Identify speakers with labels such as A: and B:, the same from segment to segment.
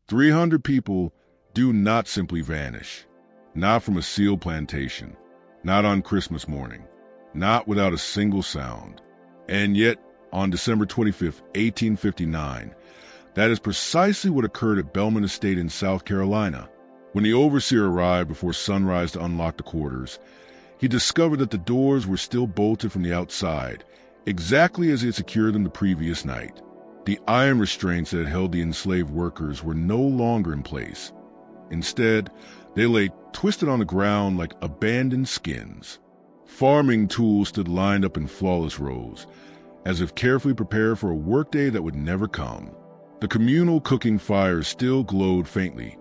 A: 300 people do not simply vanish. Not from a sealed plantation. Not on Christmas morning. Not without a single sound. And yet, on December 25th, 1859, that is precisely what occurred at Belmont Estate in South Carolina. When the overseer arrived before sunrise to unlock the quarters, he discovered that the doors were still bolted from the outside, exactly as he had secured them the previous night. The iron restraints that had held the enslaved workers were no longer in place. Instead, they lay twisted on the ground like abandoned skins. Farming tools stood lined up in flawless rows, as if carefully prepared for a workday that would never come. The communal cooking fires still glowed faintly,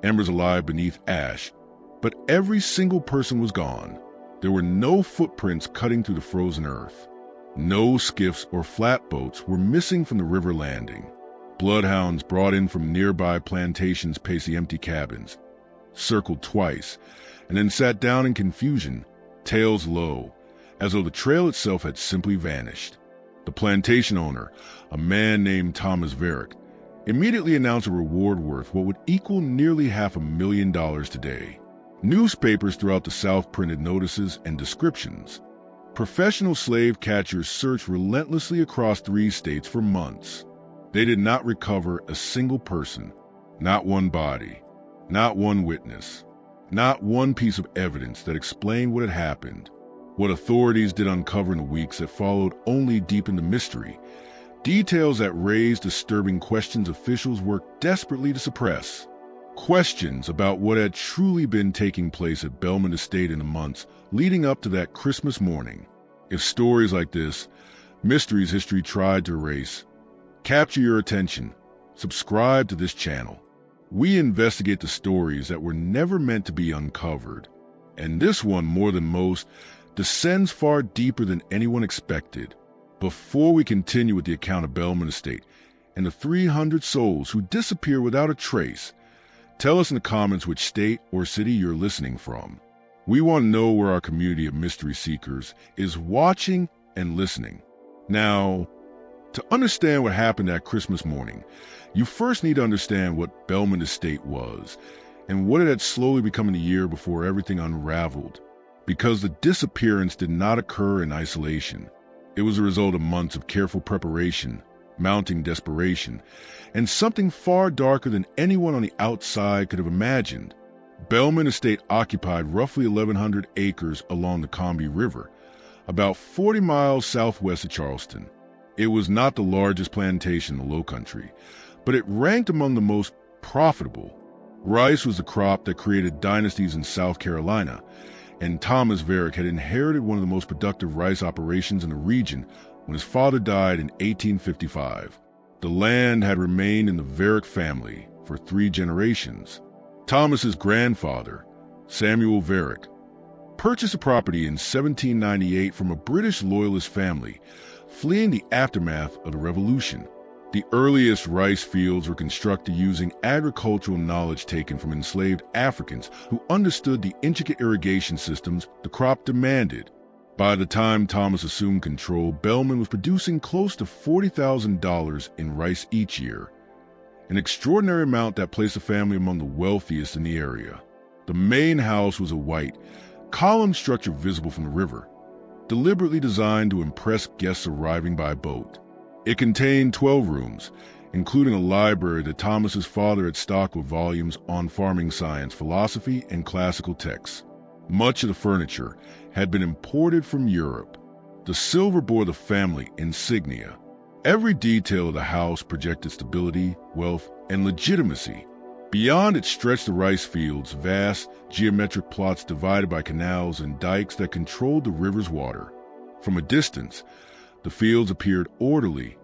A: embers alive beneath ash, but every single person was gone. There were no footprints cutting through the frozen earth. No skiffs or flatboats were missing from the river landing. Bloodhounds brought in from nearby plantations paced the empty cabins, circled twice, and then sat down in confusion, tails low, as though the trail itself had simply vanished. The plantation owner, a man named Thomas Varick, immediately announced a reward worth what would equal nearly $500,000 today. Newspapers throughout the South printed notices and descriptions. Professional slave catchers searched relentlessly across 3 states for months. They did not recover a single person, not one body, not one witness, not one piece of evidence that explained what had happened. What authorities did uncover in the weeks that followed only deepened the mystery, details that raised disturbing questions officials worked desperately to suppress. Questions about what had truly been taking place at Belmont Estate in the months leading up to that Christmas morning. If stories like this, mysteries history tried to erase, capture your attention, subscribe to this channel. We investigate the stories that were never meant to be uncovered. And this one, more than most, descends far deeper than anyone expected. Before we continue with the account of Belmont Estate and the 300 souls who disappear without a trace, tell us in the comments which state or city you're listening from. We want to know where our community of mystery seekers is watching and listening. Now, to understand what happened that Christmas morning, you first need to understand what Belmont Estate was and what it had slowly become in the year before everything unraveled. Because the disappearance did not occur in isolation. It was a result of months of careful preparation, mounting desperation, and something far darker than anyone on the outside could have imagined. Belmont Estate occupied roughly 1,100 acres along the Combahee River, about 40 miles southwest of Charleston. It was not the largest plantation in the Lowcountry, but it ranked among the most profitable. Rice was the crop that created dynasties in South Carolina, and Thomas Varick had inherited one of the most productive rice operations in the region when his father died in 1855. The land had remained in the Varick family for 3 generations. Thomas's grandfather, Samuel Varick, purchased the property in 1798 from a British loyalist family, fleeing the aftermath of the Revolution. The earliest rice fields were constructed using agricultural knowledge taken from enslaved Africans who understood the intricate irrigation systems the crop demanded. By the time Thomas assumed control, Belmont was producing close to $40,000 in rice each year, an extraordinary amount that placed the family among the wealthiest in the area. The main house was a white, column structure visible from the river, deliberately designed to impress guests arriving by boat. It contained 12 rooms, including a library that Thomas's father had stocked with volumes on farming science, philosophy, and classical texts. Much of the furniture had been imported from Europe. The silver bore the family insignia. Every detail of the house projected stability, wealth, and legitimacy. Beyond it stretched the rice fields, vast geometric plots divided by canals and dikes that controlled the river's water. From a distance, the fields appeared orderly,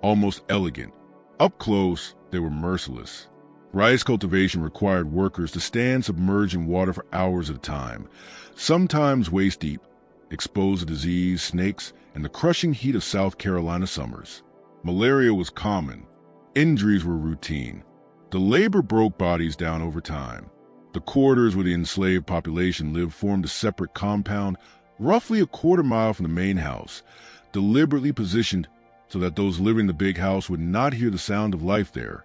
A: almost elegant. Up close, they were merciless. Rice cultivation required workers to stand submerged in water for hours at a time, sometimes waist-deep, exposed to disease, snakes, and the crushing heat of South Carolina summers. Malaria was common. Injuries were routine. The labor broke bodies down over time. The quarters where the enslaved population lived formed a separate compound roughly a quarter mile from the main house, deliberately positioned so that those living in the big house would not hear the sound of life there.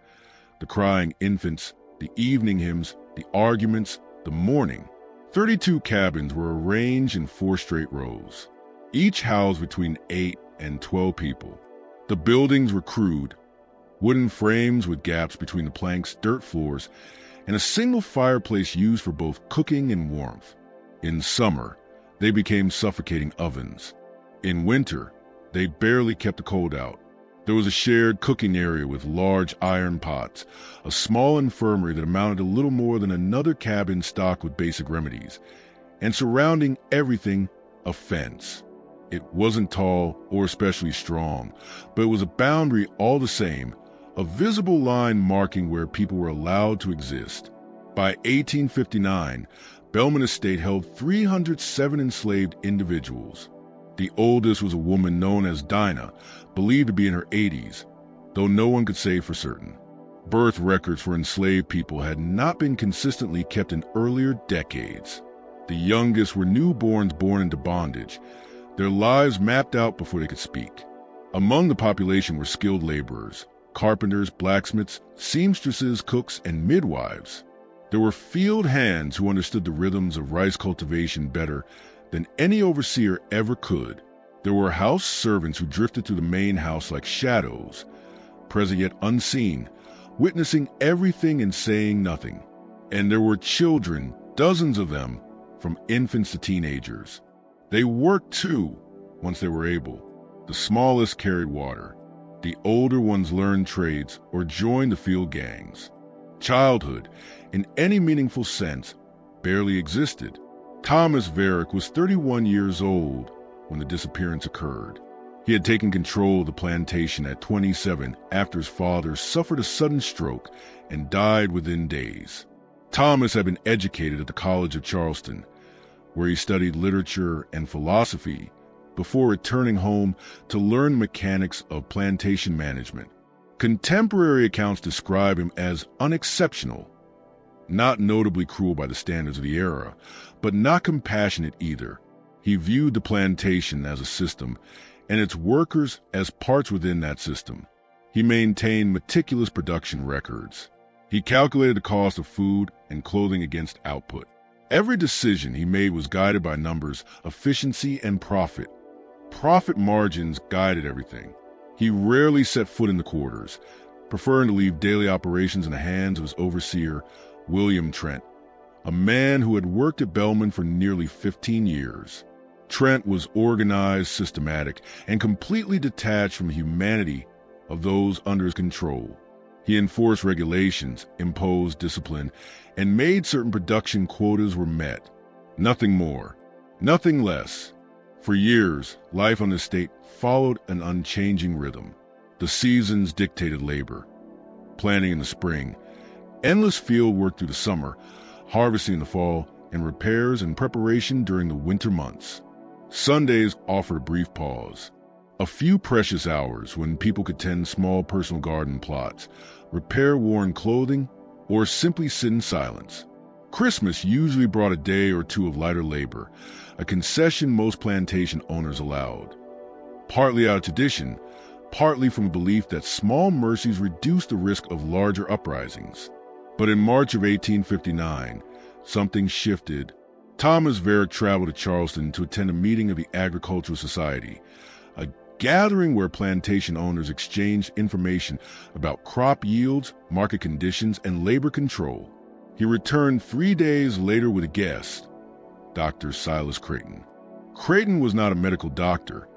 A: The crying infants, the evening hymns, the arguments, the mourning. 32 cabins were arranged in 4 straight rows. Each housed between 8 and 12 people. The buildings were crude, wooden frames with gaps between the planks, dirt floors, and a single fireplace used for both cooking and warmth. In summer, they became suffocating ovens. In winter, they barely kept the cold out. There was a shared cooking area with large iron pots, a small infirmary that amounted to little more than another cabin stocked with basic remedies, and surrounding everything, a fence. It wasn't tall or especially strong, but it was a boundary all the same, a visible line marking where people were allowed to exist. By 1859, Belmont Estate held 307 enslaved individuals. The oldest was a woman known as Dinah, believed to be in her 80s, though no one could say for certain. Birth records for enslaved people had not been consistently kept in earlier decades. The youngest were newborns born into bondage, their lives mapped out before they could speak. Among the population were skilled laborers, carpenters, blacksmiths, seamstresses, cooks, and midwives. There were field hands who understood the rhythms of rice cultivation better than any overseer ever could. There were house servants who drifted through the main house like shadows, present yet unseen, witnessing everything and saying nothing. And there were children, dozens of them, from infants to teenagers. They worked too, once they were able. The smallest carried water. The older ones learned trades or joined the field gangs. Childhood, in any meaningful sense, barely existed. Thomas Varick was 31 years old when the disappearance occurred. He had taken control of the plantation at 27 after his father suffered a sudden stroke and died within days. Thomas had been educated at the College of Charleston, where he studied literature and philosophy before returning home to learn mechanics of plantation management. Contemporary accounts describe him as unexceptional, not notably cruel by the standards of the era, but not compassionate either. He viewed the plantation as a system and its workers as parts within that system. He maintained meticulous production records. He calculated the cost of food and clothing against output. Every decision he made was guided by numbers, efficiency, and profit. Profit margins guided everything. He rarely set foot in the quarters, preferring to leave daily operations in the hands of his overseer, William Trent, a man who had worked at Belmont for nearly 15 years. Trent was organized, systematic, and completely detached from the humanity of those under his control. He enforced regulations, imposed discipline, and made certain production quotas were met. Nothing more, nothing less. For years, life on the estate followed an unchanging rhythm. The seasons dictated labor. Planting in the spring, endless field work through the summer, harvesting in the fall, and repairs and preparation during the winter months. Sundays offered a brief pause. A few precious hours when people could tend small personal garden plots, repair worn clothing, or simply sit in silence. Christmas usually brought a day or two of lighter labor, a concession most plantation owners allowed. Partly out of tradition, partly from a belief that small mercies reduced the risk of larger uprisings. But in March of 1859, something shifted. Thomas Varick traveled to Charleston to attend a meeting of the Agricultural Society, a gathering where plantation owners exchanged information about crop yields, market conditions, and labor control. He returned 3 days later with a guest, Dr. Silas Creighton. Creighton was not a medical doctor,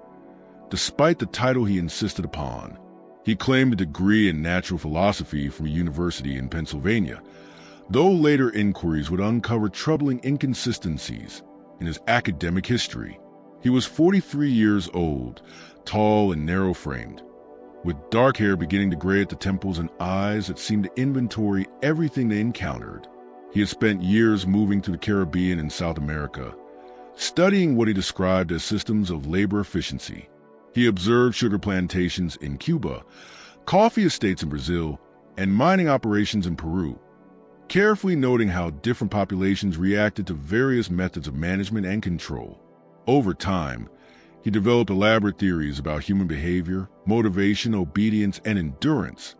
A: despite the title he insisted upon. He claimed a degree in natural philosophy from a university in Pennsylvania, though later inquiries would uncover troubling inconsistencies in his academic history. He was 43 years old, tall and narrow-framed, with dark hair beginning to gray at the temples and eyes that seemed to inventory everything they encountered. He had spent years moving through the Caribbean and South America, studying what he described as systems of labor efficiency. He observed sugar plantations in Cuba, coffee estates in Brazil, and mining operations in Peru, carefully noting how different populations reacted to various methods of management and control. Over time, he developed elaborate theories about human behavior, motivation, obedience, and endurance.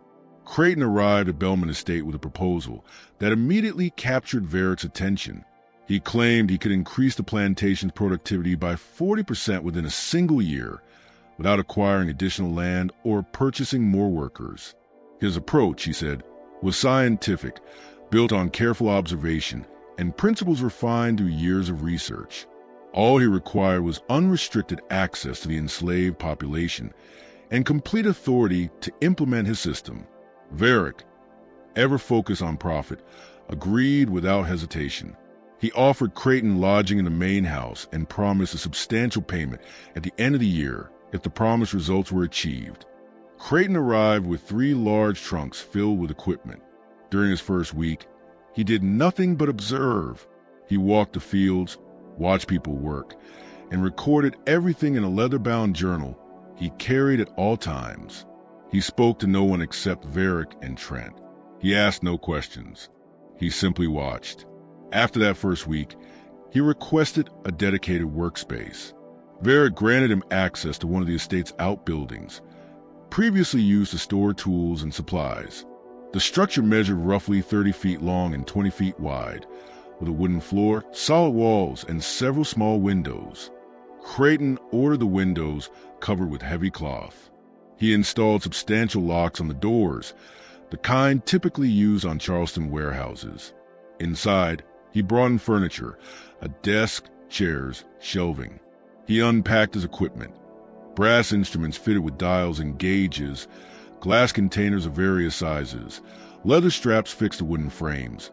A: Creighton arrived at Belmont Estate with a proposal that immediately captured Varick's attention. He claimed he could increase the plantation's productivity by 40% within a single year without acquiring additional land or purchasing more workers. His approach, he said, was scientific, built on careful observation, and principles refined through years of research. All he required was unrestricted access to the enslaved population and complete authority to implement his system. Varick, ever focused on profit, agreed without hesitation. He offered Creighton lodging in the main house and promised a substantial payment at the end of the year if the promised results were achieved. Creighton arrived with 3 large trunks filled with equipment. During his first week, he did nothing but observe. He walked the fields, watched people work, and recorded everything in a leather-bound journal he carried at all times. He spoke to no one except Varick and Trent. He asked no questions. He simply watched. After that first week, he requested a dedicated workspace. Varick granted him access to one of the estate's outbuildings, previously used to store tools and supplies. The structure measured roughly 30 feet long and 20 feet wide, with a wooden floor, solid walls, and several small windows. Creighton ordered the windows covered with heavy cloth. He installed substantial locks on the doors, the kind typically used on Charleston warehouses. Inside, he brought in furniture, a desk, chairs, shelving. He unpacked his equipment, brass instruments fitted with dials and gauges, glass containers of various sizes, leather straps fixed to wooden frames,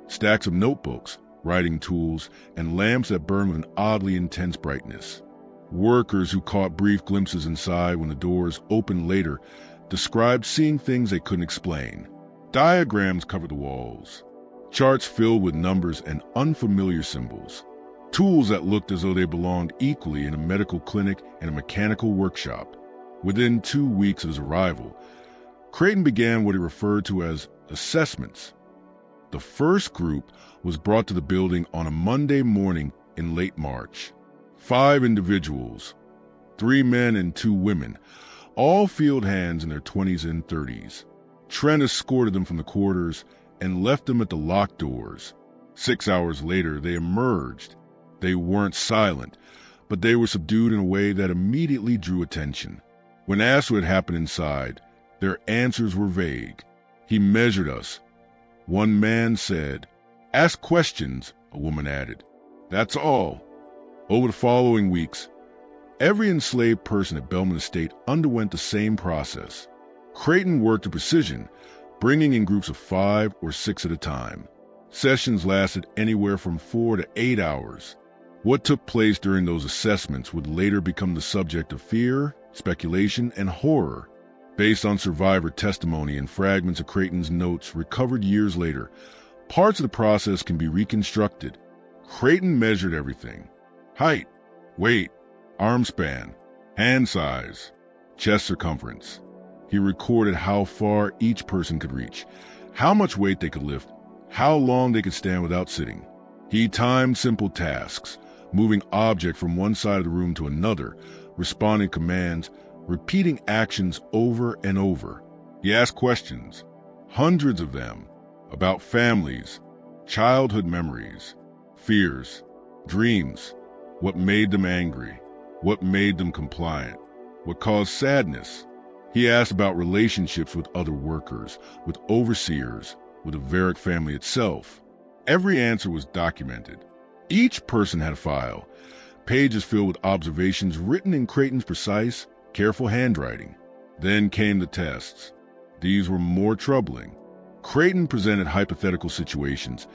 A: stacks of notebooks, writing tools, and lamps that burned with an oddly intense brightness. Workers who caught brief glimpses inside when the doors opened later described seeing things they couldn't explain. Diagrams covered the walls, charts filled with numbers and unfamiliar symbols, tools that looked as though they belonged equally in a medical clinic and a mechanical workshop. Within 2 weeks of his arrival, Creighton began what he referred to as assessments. The first group was brought to the building on a Monday morning in late March. 5 individuals, 3 men and 2 women, all field hands in their 20s and 30s. Trent escorted them from the quarters and left them at the locked doors. 6 hours later, they emerged. They weren't silent, but they were subdued in a way that immediately drew attention. When asked what had happened inside, their answers were vague. "He measured us," one man said. "Ask questions," a woman added. "That's all." Over the following weeks, every enslaved person at Belmont Estate underwent the same process. Creighton worked to precision, bringing in groups of 5 or 6 at a time. Sessions lasted anywhere from 4 to 8 hours. What took place during those assessments would later become the subject of fear, speculation, and horror. Based on survivor testimony and fragments of Creighton's notes recovered years later, parts of the process can be reconstructed. Creighton measured everything: height, weight, arm span, hand size, chest circumference. He recorded how far each person could reach, how much weight they could lift, how long they could stand without sitting. He timed simple tasks, moving objects from one side of the room to another, responding to commands, repeating actions over and over. He asked questions, hundreds of them, about families, childhood memories, fears, dreams, what made them angry, what made them compliant, what caused sadness. He asked about relationships with other workers, with overseers, with the Varick family itself. Every answer was documented. Each person had a file, pages filled with observations written in Creighton's precise, careful handwriting. Then came the tests. These were more troubling. Creighton presented hypothetical situations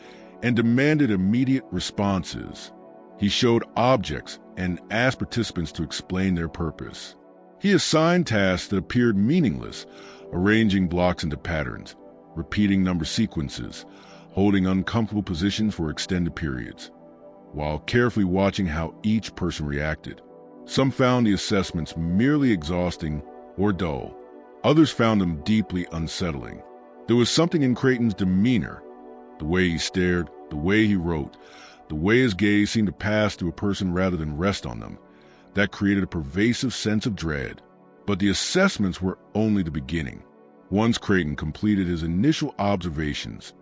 A: and demanded immediate responses. He showed objects and asked participants to explain their purpose. He assigned tasks that appeared meaningless, arranging blocks into patterns, repeating number sequences, holding uncomfortable positions for extended periods, while carefully watching how each person reacted. Some found the assessments merely exhausting or dull. Others found them deeply unsettling. There was something in Creighton's demeanor, the way he stared, the way he wrote, the way his gaze seemed to pass through a person rather than rest on them, that created a pervasive sense of dread. But the assessments were only the beginning. Once Creighton completed his initial observations,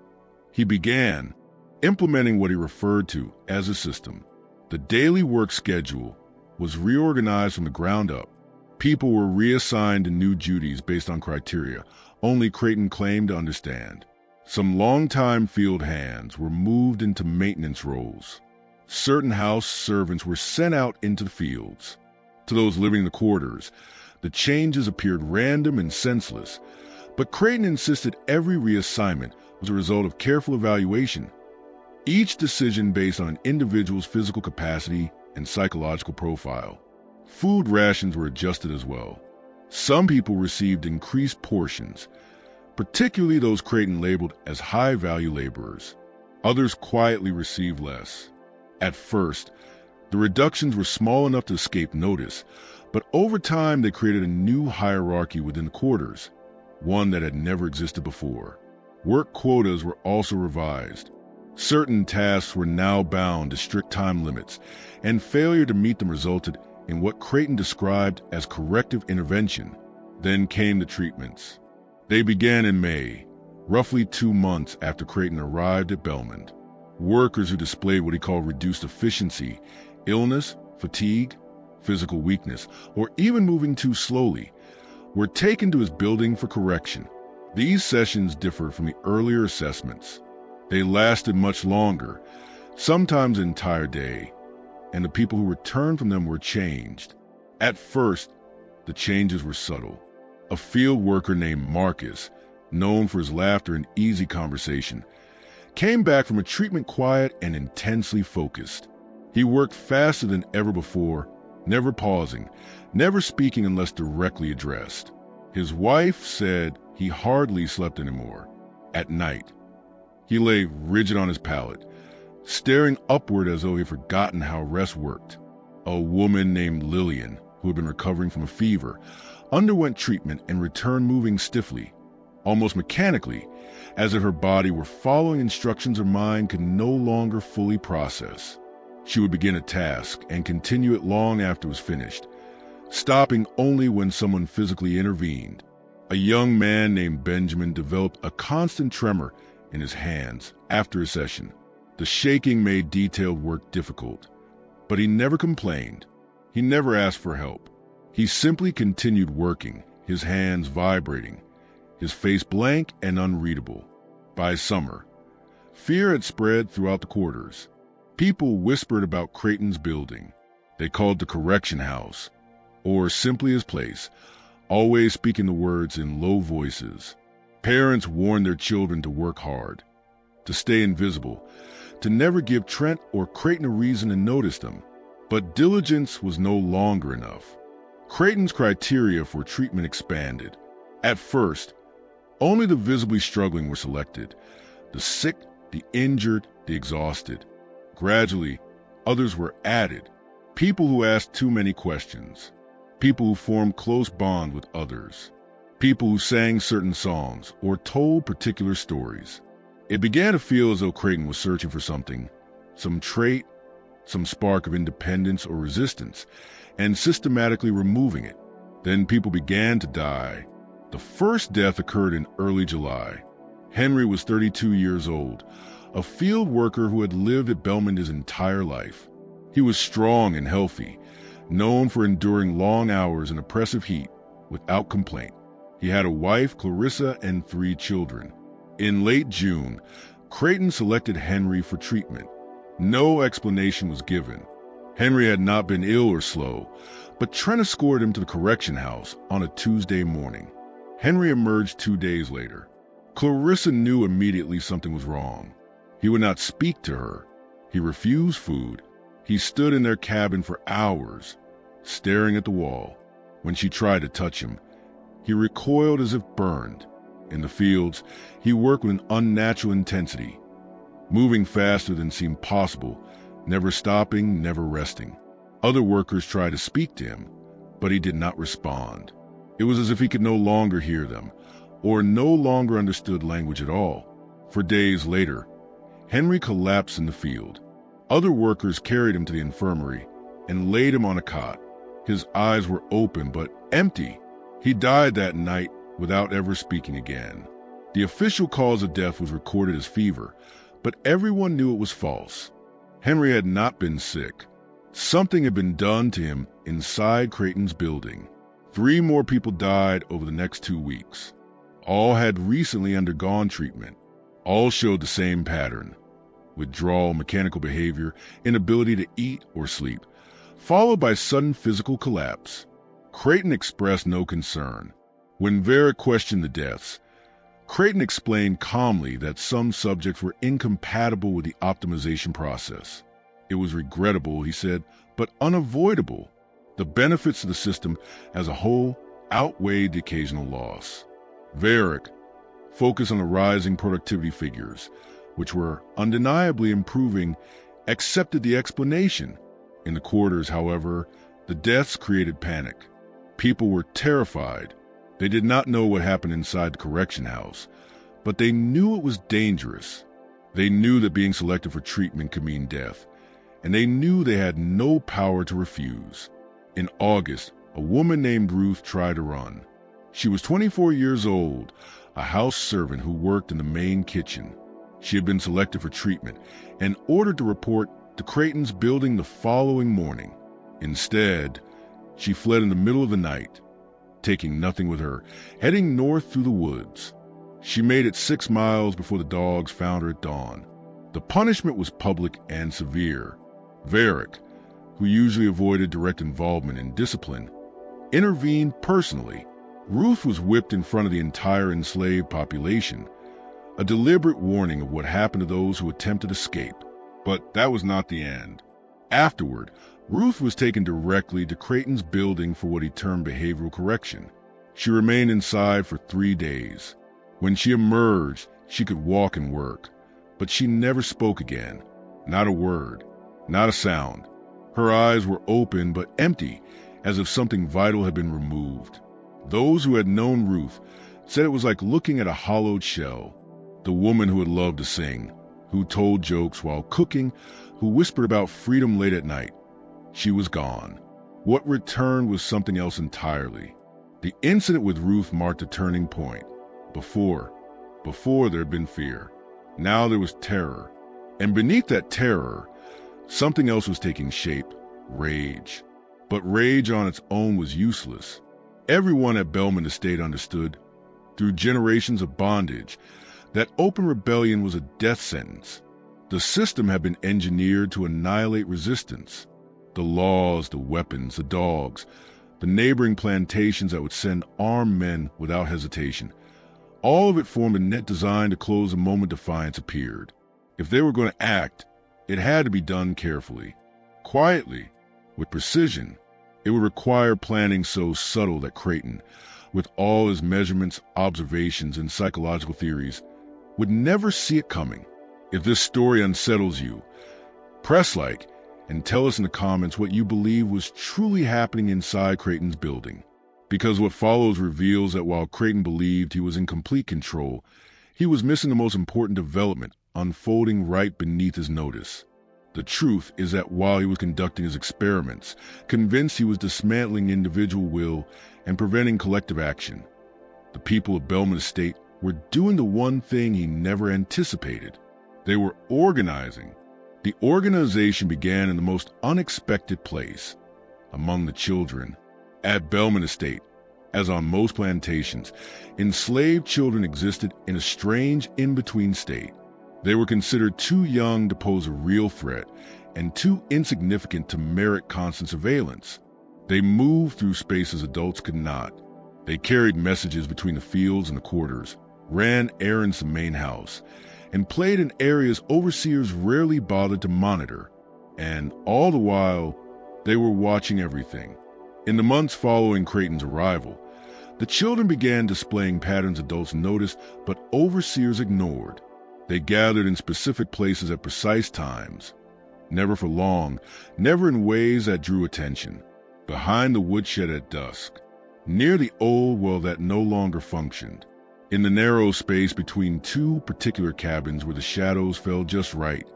A: he began implementing what he referred to as a system. The daily work schedule was reorganized from the ground up. People were reassigned to new duties based on criteria only Creighton claimed to understand. Some longtime field hands were moved into maintenance roles. Certain house servants were sent out into the fields. To those living in the quarters, the changes appeared random and senseless, but Creighton insisted every reassignment was a result of careful evaluation, each decision based on an individual's physical capacity and psychological profile. Food rations were adjusted as well. Some people received increased portions, particularly those Creighton labeled as high-value laborers. Others quietly received less. At first, the reductions were small enough to escape notice, but over time they created a new hierarchy within the quarters, one that had never existed before. Work quotas were also revised. Certain tasks were now bound to strict time limits, and failure to meet them resulted in what Creighton described as corrective intervention. Then came the treatments. They began in May, roughly 2 months after Creighton arrived at Belmont. Workers who displayed what he called reduced efficiency, illness, fatigue, physical weakness, or even moving too slowly, were taken to his building for correction. These sessions differed from the earlier assessments. They lasted much longer, sometimes an entire day, and the people who returned from them were changed. At first, the changes were subtle. A field worker named Marcus, known for his laughter and easy conversation, came back from a treatment quiet and intensely focused. He worked faster than ever before, never pausing, never speaking unless directly addressed. His wife said he hardly slept anymore. At night, he lay rigid on his pallet, staring upward as though he had forgotten how rest worked. A woman named Lillian, who had been recovering from a fever, underwent treatment and returned moving stiffly, almost mechanically, as if her body were following instructions her mind could no longer fully process. She would begin a task and continue it long after it was finished, stopping only when someone physically intervened. A young man named Benjamin developed a constant tremor in his hands after a session. The shaking made detailed work difficult, but he never complained. He never asked for help. He simply continued working, his hands vibrating, his face blank and unreadable. By summer, fear had spread throughout the quarters. People whispered about Creighton's building. They called the correction house, or simply his place, always speaking the words in low voices. Parents warned their children to work hard, to stay invisible, to never give Trent or Creighton a reason to notice them. But diligence was no longer enough. Creighton's criteria for treatment expanded. At first, only the visibly struggling were selected: the sick, the injured, the exhausted. Gradually, others were added: people who asked too many questions, people who formed close bonds with others, people who sang certain songs or told particular stories. It began to feel as though Creighton was searching for something, some trait, some spark of independence or resistance, and systematically removing it. Then people began to die. The first death occurred in early July. Henry was 32 years old, a field worker who had lived at Belmont his entire life. He was strong and healthy, known for enduring long hours in oppressive heat without complaint. He had a wife, Clarissa, and 3 children. In late June, Creighton selected Henry for treatment. No explanation was given. Henry had not been ill or slow, but Trent escorted him to the correction house on a Tuesday morning. Henry emerged 2 days later. Clarissa knew immediately something was wrong. He would not speak to her. He refused food. He stood in their cabin for hours, staring at the wall. When she tried to touch him, he recoiled as if burned. In the fields, he worked with an unnatural intensity, moving faster than seemed possible, never stopping, never resting. Other workers tried to speak to him, but he did not respond. It was as if he could no longer hear them, or no longer understood language at all. For days later, Henry collapsed in the field. Other workers carried him to the infirmary and laid him on a cot. His eyes were open but empty. He died that night without ever speaking again. The official cause of death was recorded as fever, but everyone knew it was false. Henry had not been sick. Something had been done to him inside Creighton's building. 3 more people died over the next 2 weeks. All had recently undergone treatment. All showed the same pattern: withdrawal, mechanical behavior, inability to eat or sleep, followed by sudden physical collapse. Creighton expressed no concern. When Varick questioned the deaths, Creighton explained calmly that some subjects were incompatible with the optimization process. It was regrettable, he said, but unavoidable. The benefits of the system as a whole outweighed the occasional loss. Varick focused on the rising productivity figures, which were undeniably improving, accepted the explanation. In the quarters, however, the deaths created panic. People were terrified. They did not know what happened inside the correction house, but they knew it was dangerous. They knew that being selected for treatment could mean death, and they knew they had no power to refuse. In August, a woman named Ruth tried to run. She was 24 years old, a house servant who worked in the main kitchen. She had been selected for treatment and ordered to report to Creighton's building the following morning. Instead, she fled in the middle of the night, taking nothing with her, heading north through the woods. She made it 6 miles before the dogs found her at dawn. The punishment was public and severe. Varick, who usually avoided direct involvement in discipline, intervened personally. Ruth was whipped in front of the entire enslaved population, a deliberate warning of what happened to those who attempted escape. But that was not the end. Afterward, Ruth was taken directly to Creighton's building for what he termed behavioral correction. She remained inside for 3 days. When she emerged, she could walk and work, but she never spoke again. Not a word, not a sound. Her eyes were open but empty, as if something vital had been removed. Those who had known Ruth said it was like looking at a hollowed shell. The woman who had loved to sing, who told jokes while cooking, who whispered about freedom late at night. She was gone. What returned was something else entirely. The incident with Ruth marked a turning point. Before there had been fear. Now there was terror. And beneath that terror, something else was taking shape: rage. But rage on its own was useless. Everyone at Belmont Estate understood, through generations of bondage, that open rebellion was a death sentence. The system had been engineered to annihilate resistance. The laws, the weapons, the dogs, the neighboring plantations that would send armed men without hesitation. All of it formed a net designed to close the moment defiance appeared. If they were going to act, it had to be done carefully, quietly, with precision. It would require planning so subtle that Creighton, with all his measurements, observations, and psychological theories, would never see it coming. If this story unsettles you, press like and tell us in the comments what you believe was truly happening inside Creighton's building. Because what follows reveals that while Creighton believed he was in complete control, he was missing the most important development unfolding right beneath his notice. The truth is that while he was conducting his experiments, convinced he was dismantling individual will and preventing collective action, the people of Belmont Estate were doing the one thing he never anticipated. They were organizing. The organization began in the most unexpected place, among the children. At Belmont Estate, as on most plantations, enslaved children existed in a strange in-between state. They were considered too young to pose a real threat and too insignificant to merit constant surveillance. They moved through spaces adults could not. They carried messages between the fields and the quarters, ran errands to the main house, and played in areas overseers rarely bothered to monitor. And all the while, they were watching everything. In the months following Creighton's arrival, the children began displaying patterns adults noticed but overseers ignored. They gathered in specific places at precise times, never for long, never in ways that drew attention. Behind the woodshed at dusk, near the old well that no longer functioned, in the narrow space between 2 particular cabins where the shadows fell just right.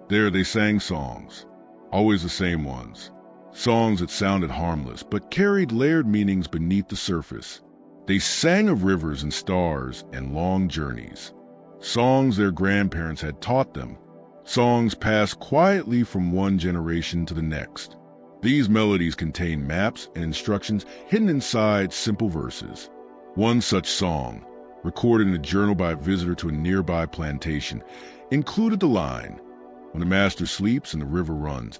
A: There they sang songs, always the same ones. Songs that sounded harmless, but carried layered meanings beneath the surface. They sang of rivers and stars and long journeys, songs their grandparents had taught them, songs passed quietly from one generation to the next. These melodies contain maps and instructions hidden inside simple verses. One such song, recorded in a journal by a visitor to a nearby plantation, included the line, "When the master sleeps and the river runs,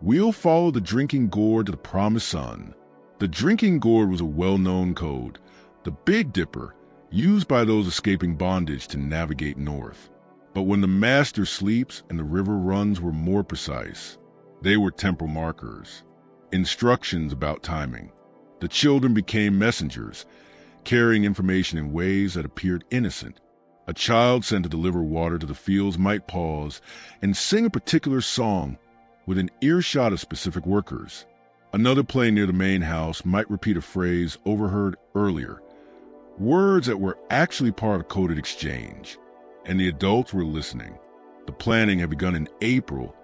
A: we'll follow the drinking gourd to the promised sun." The drinking gourd was a well-known code, the Big Dipper, used by those escaping bondage to navigate north. But when the master sleeps and the river runs were more precise. They were temporal markers, instructions about timing. The children became messengers, carrying information in ways that appeared innocent. A child sent to deliver water to the fields might pause and sing a particular song within earshot of specific workers. Another playing near the main house might repeat a phrase overheard earlier, words that were actually part of a coded exchange, and the adults were listening. The planning had begun in April,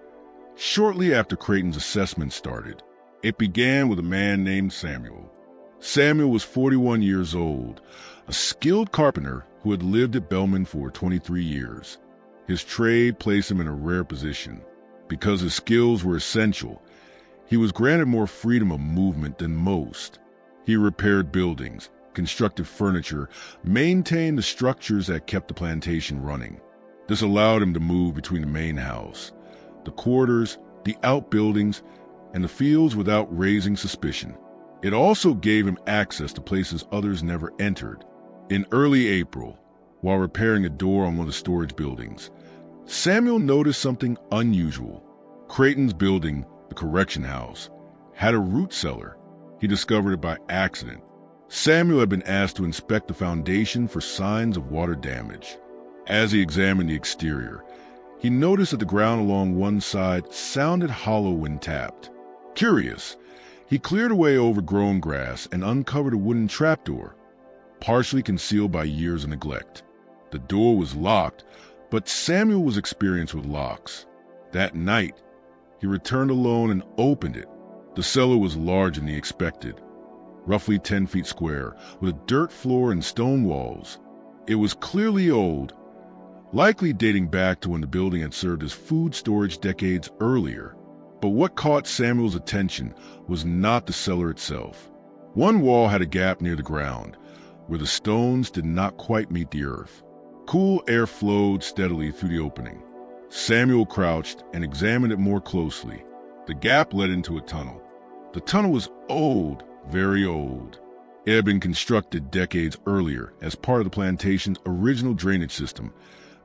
A: shortly after Creighton's assessment started. It began with a man named Samuel. Samuel was 41 years old, a skilled carpenter who had lived at Belmont for 23 years. His trade placed him in a rare position. Because his skills were essential, he was granted more freedom of movement than most. He repaired buildings, constructed furniture, maintained the structures that kept the plantation running. This allowed him to move between the main house, the quarters, the outbuildings, and the fields without raising suspicion. It also gave him access to places others never entered. In early April, while repairing a door on one of the storage buildings, Samuel noticed something unusual. Creighton's building, the correction house, had a root cellar. He discovered it by accident. Samuel had been asked to inspect the foundation for signs of water damage. As he examined the exterior, he noticed that the ground along one side sounded hollow when tapped. Curious, he cleared away overgrown grass and uncovered a wooden trapdoor, partially concealed by years of neglect. The door was locked, but Samuel was experienced with locks. That night, he returned alone and opened it. The cellar was larger than he expected, roughly 10 feet square, with a dirt floor and stone walls. It was clearly old, likely dating back to when the building had served as food storage decades earlier. But what caught Samuel's attention was not the cellar itself. One wall had a gap near the ground, where the stones did not quite meet the earth. Cool air flowed steadily through the opening. Samuel crouched and examined it more closely. The gap led into a tunnel. The tunnel was old, very old. It had been constructed decades earlier as part of the plantation's original drainage system,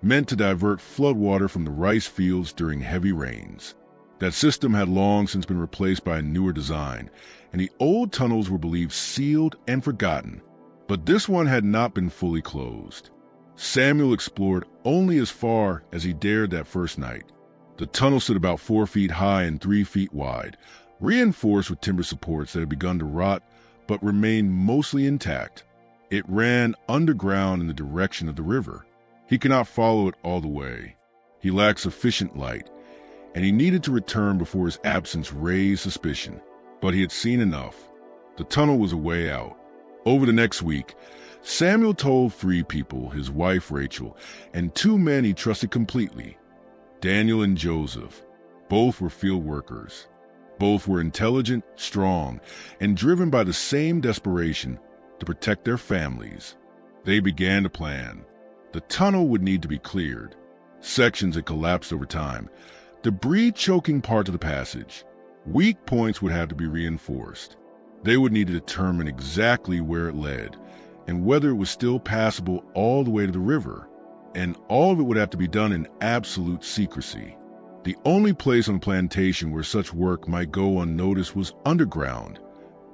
A: meant to divert floodwater from the rice fields during heavy rains. That system had long since been replaced by a newer design, and the old tunnels were believed sealed and forgotten. But this one had not been fully closed. Samuel explored only as far as he dared that first night. The tunnel stood about 4 feet high and 3 feet wide, reinforced with timber supports that had begun to rot but remained mostly intact. It ran underground in the direction of the river. He could not follow it all the way. He lacked sufficient light, and he needed to return before his absence raised suspicion. But he had seen enough. The tunnel was a way out. Over the next week, Samuel told 3 people, his wife Rachel, and 2 men he trusted completely, Daniel and Joseph. Both were field workers. Both were intelligent, strong, and driven by the same desperation to protect their families. They began to plan. The tunnel would need to be cleared. Sections had collapsed over time, debris choking parts of the passage. Weak points would have to be reinforced. They would need to determine exactly where it led, and whether it was still passable all the way to the river, and all of it would have to be done in absolute secrecy. The only place on the plantation where such work might go unnoticed was underground,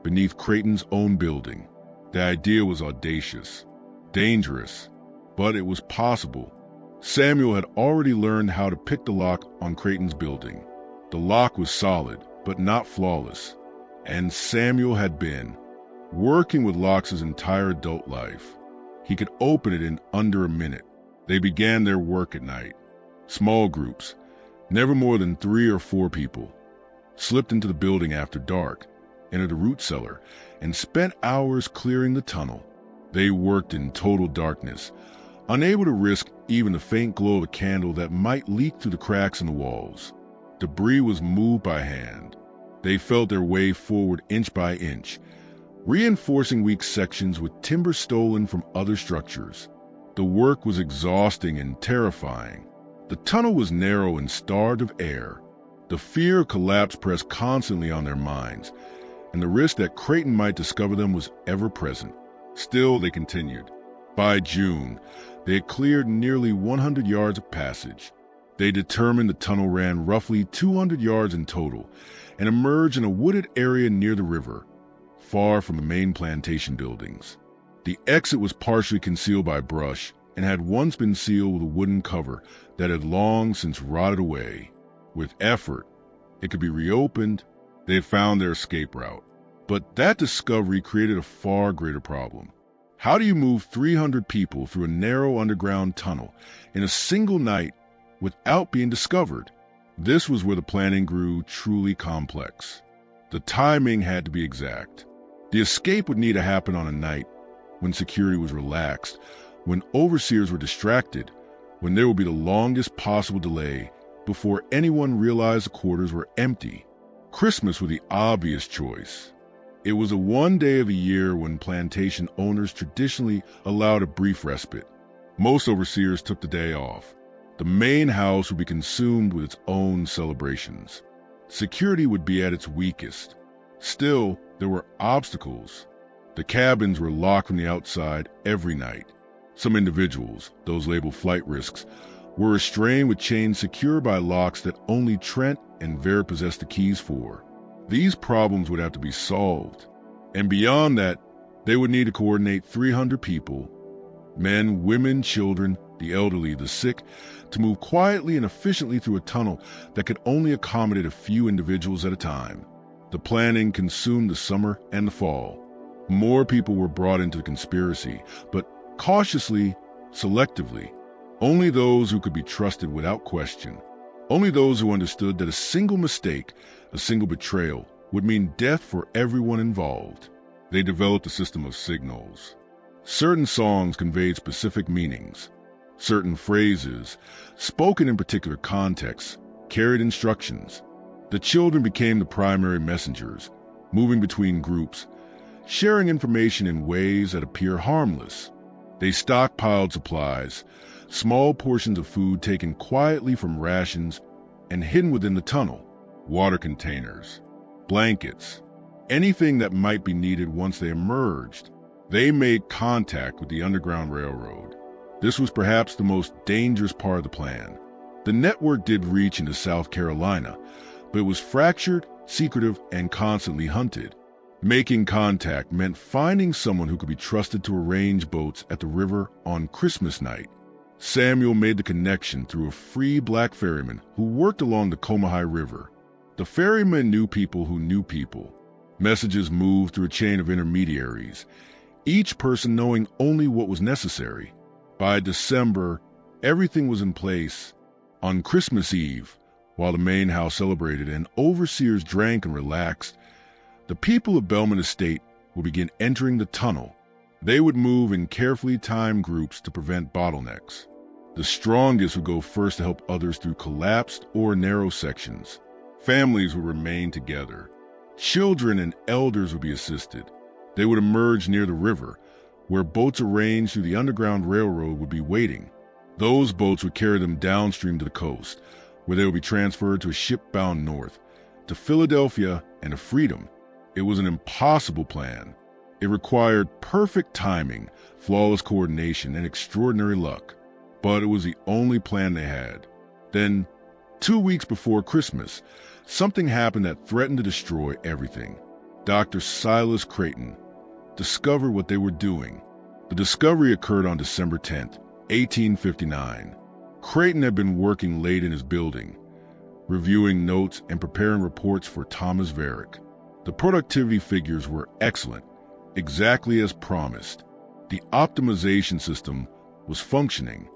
A: beneath Creighton's own building. The idea was audacious, dangerous, but it was possible. Samuel had already learned how to pick the lock on Creighton's building. The lock was solid, but not flawless, and Samuel had been working with locks his entire adult life. He could open it in under a minute. They began their work at night. Small groups, never more than 3 or 4 people, slipped into the building after dark, entered the root cellar, and spent hours clearing the tunnel. They worked in total darkness, unable to risk even the faint glow of a candle that might leak through the cracks in the walls. Debris was moved by hand. They felt their way forward inch by inch, reinforcing weak sections with timber stolen from other structures. The work was exhausting and terrifying. The tunnel was narrow and starved of air. The fear of collapse pressed constantly on their minds, and the risk that Creighton might discover them was ever present. Still, they continued. By June, they had cleared nearly 100 yards of passage. They determined the tunnel ran roughly 200 yards in total and emerged in a wooded area near the river, far from the main plantation buildings. The exit was partially concealed by brush and had once been sealed with a wooden cover that had long since rotted away. With effort, it could be reopened. They had found their escape route. But that discovery created a far greater problem. How do you move 300 people through a narrow underground tunnel in a single night without being discovered? This was where the planning grew truly complex. The timing had to be exact. The escape would need to happen on a night when security was relaxed, when overseers were distracted, when there would be the longest possible delay before anyone realized the quarters were empty. Christmas was the obvious choice. It was the one day of the year when plantation owners traditionally allowed a brief respite. Most overseers took the day off. The main house would be consumed with its own celebrations. Security would be at its weakest. Still, there were obstacles. The cabins were locked from the outside every night. Some individuals, those labeled flight risks, were restrained with chains secured by locks that only Trent and Vera possessed the keys for. These problems would have to be solved. And beyond that, they would need to coordinate 300 people, men, women, children, the elderly, the sick, to move quietly and efficiently through a tunnel that could only accommodate a few individuals at a time. The planning consumed the summer and the fall. More people were brought into the conspiracy, but cautiously, selectively. Only those who could be trusted without question. Only those who understood that a single mistake, a single betrayal, would mean death for everyone involved. They developed a system of signals. Certain songs conveyed specific meanings. Certain phrases, spoken in particular contexts, carried instructions. The children became the primary messengers, moving between groups, sharing information in ways that appear harmless. They stockpiled supplies, small portions of food taken quietly from rations and hidden within the tunnel, water containers, blankets, anything that might be needed once they emerged. They made contact with the Underground Railroad. This was perhaps the most dangerous part of the plan. The network did reach into South Carolina, but it was fractured, secretive, and constantly hunted. Making contact meant finding someone who could be trusted to arrange boats at the river on Christmas night. Samuel made the connection through a free black ferryman who worked along the Combahee River. The ferryman knew people who knew people. Messages moved through a chain of intermediaries, each person knowing only what was necessary. By December, everything was in place. On Christmas Eve, while the main house celebrated and overseers drank and relaxed, the people of Belmont Estate would begin entering the tunnel. They would move in carefully timed groups to prevent bottlenecks. The strongest would go first to help others through collapsed or narrow sections. Families would remain together. Children and elders would be assisted. They would emerge near the river, where boats arranged through the Underground Railroad would be waiting. Those boats would carry them downstream to the coast, where they would be transferred to a ship bound north, to Philadelphia and to freedom. It was an impossible plan. It required perfect timing, flawless coordination, and extraordinary luck. But it was the only plan they had. Then, 2 weeks before Christmas, something happened that threatened to destroy everything. Dr. Silas Creighton discovered what they were doing. The discovery occurred on December 10th, 1859. Creighton had been working late in his building, reviewing notes and preparing reports for Thomas Varick. The productivity figures were excellent, exactly as promised. The optimization system was functioning.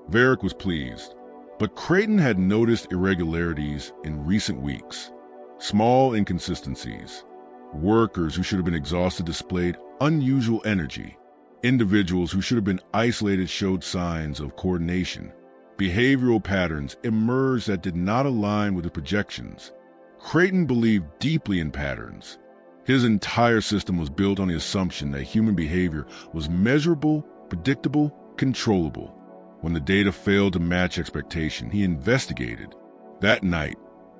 A: Varick was pleased, but Creighton had noticed irregularities in recent weeks. Small inconsistencies. Workers who should have been exhausted displayed unusual energy. Individuals who should have been isolated showed signs of coordination. Behavioral patterns emerged that did not align with the projections. Creighton believed deeply in patterns. His entire system was built on the assumption that human behavior was measurable, predictable, controllable. When the data failed to match expectation, he investigated. That night,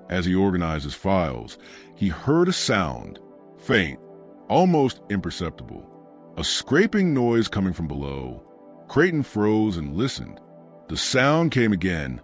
A: as he organized his files, he heard a sound, faint, almost imperceptible. A scraping noise coming from below. Creighton froze and listened. The sound came again,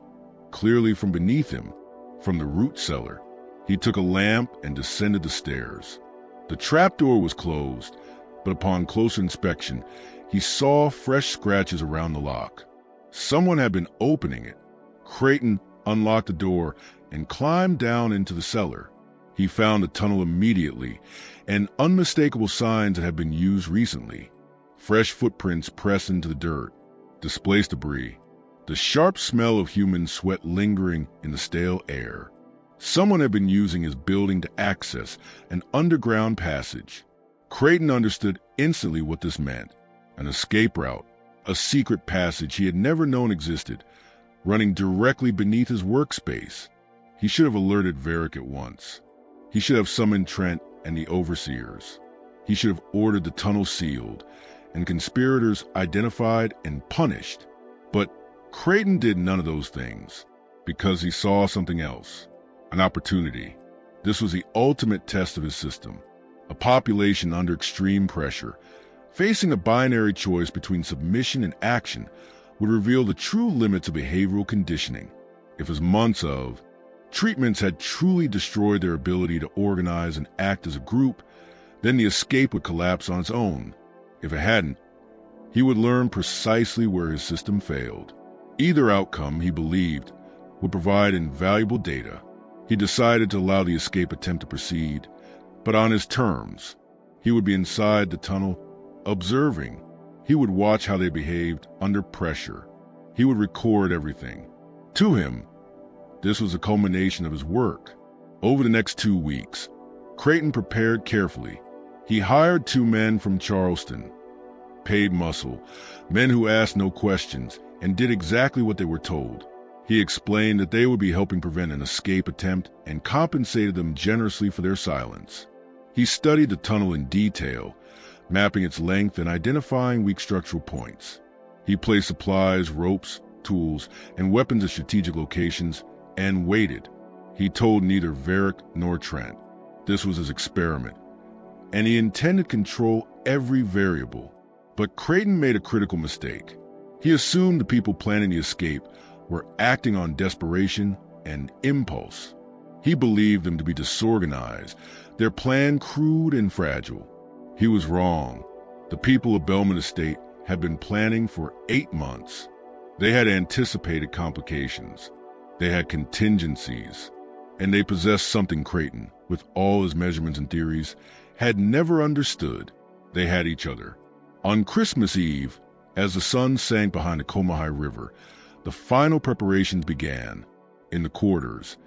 A: clearly from beneath him, from the root cellar. He took a lamp and descended the stairs. The trapdoor was closed, but upon closer inspection, he saw fresh scratches around the lock. Someone had been opening it. Creighton unlocked the door and climbed down into the cellar. He found a tunnel immediately, and unmistakable signs that had been used recently. Fresh footprints pressed into the dirt, displaced debris, the sharp smell of human sweat lingering in the stale air. Someone had been using his building to access an underground passage. Creighton understood instantly what this meant. An escape route, a secret passage he had never known existed, running directly beneath his workspace. He should have alerted Varric at once. He should have summoned Trent and the overseers. He should have ordered the tunnel sealed and conspirators identified and punished. But Creighton did none of those things because he saw something else, an opportunity. This was the ultimate test of his system, a population under extreme pressure, facing a binary choice between submission and action would reveal the true limits of behavioral conditioning. If his months of treatments had truly destroyed their ability to organize and act as a group, then the escape would collapse on its own. If it hadn't, he would learn precisely where his system failed. Either outcome, he believed, would provide invaluable data. He decided to allow the escape attempt to proceed, but on his terms. He would be inside the tunnel, observing. He would watch how they behaved under pressure. He would record everything. To him, this was a culmination of his work. Over the next 2 weeks, Creighton prepared carefully. He hired 2 men from Charleston, paid muscle, men who asked no questions and did exactly what they were told. He explained that they would be helping prevent an escape attempt and compensated them generously for their silence. He studied the tunnel in detail, mapping its length and identifying weak structural points. He placed supplies, ropes, tools, and weapons at strategic locations and waited. He told neither Varric nor Trent. This was his experiment, and he intended to control every variable. But Creighton made a critical mistake. He assumed the people planning the escape were acting on desperation and impulse. He believed them to be disorganized, their plan crude and fragile. He was wrong. The people of Belmont Estate had been planning for 8 months. They had anticipated complications. They had contingencies. And they possessed something Creighton, with all his measurements and theories, had never understood. They had each other. On Christmas Eve, as the sun sank behind the Combahee River, the final preparations began. In the quarters,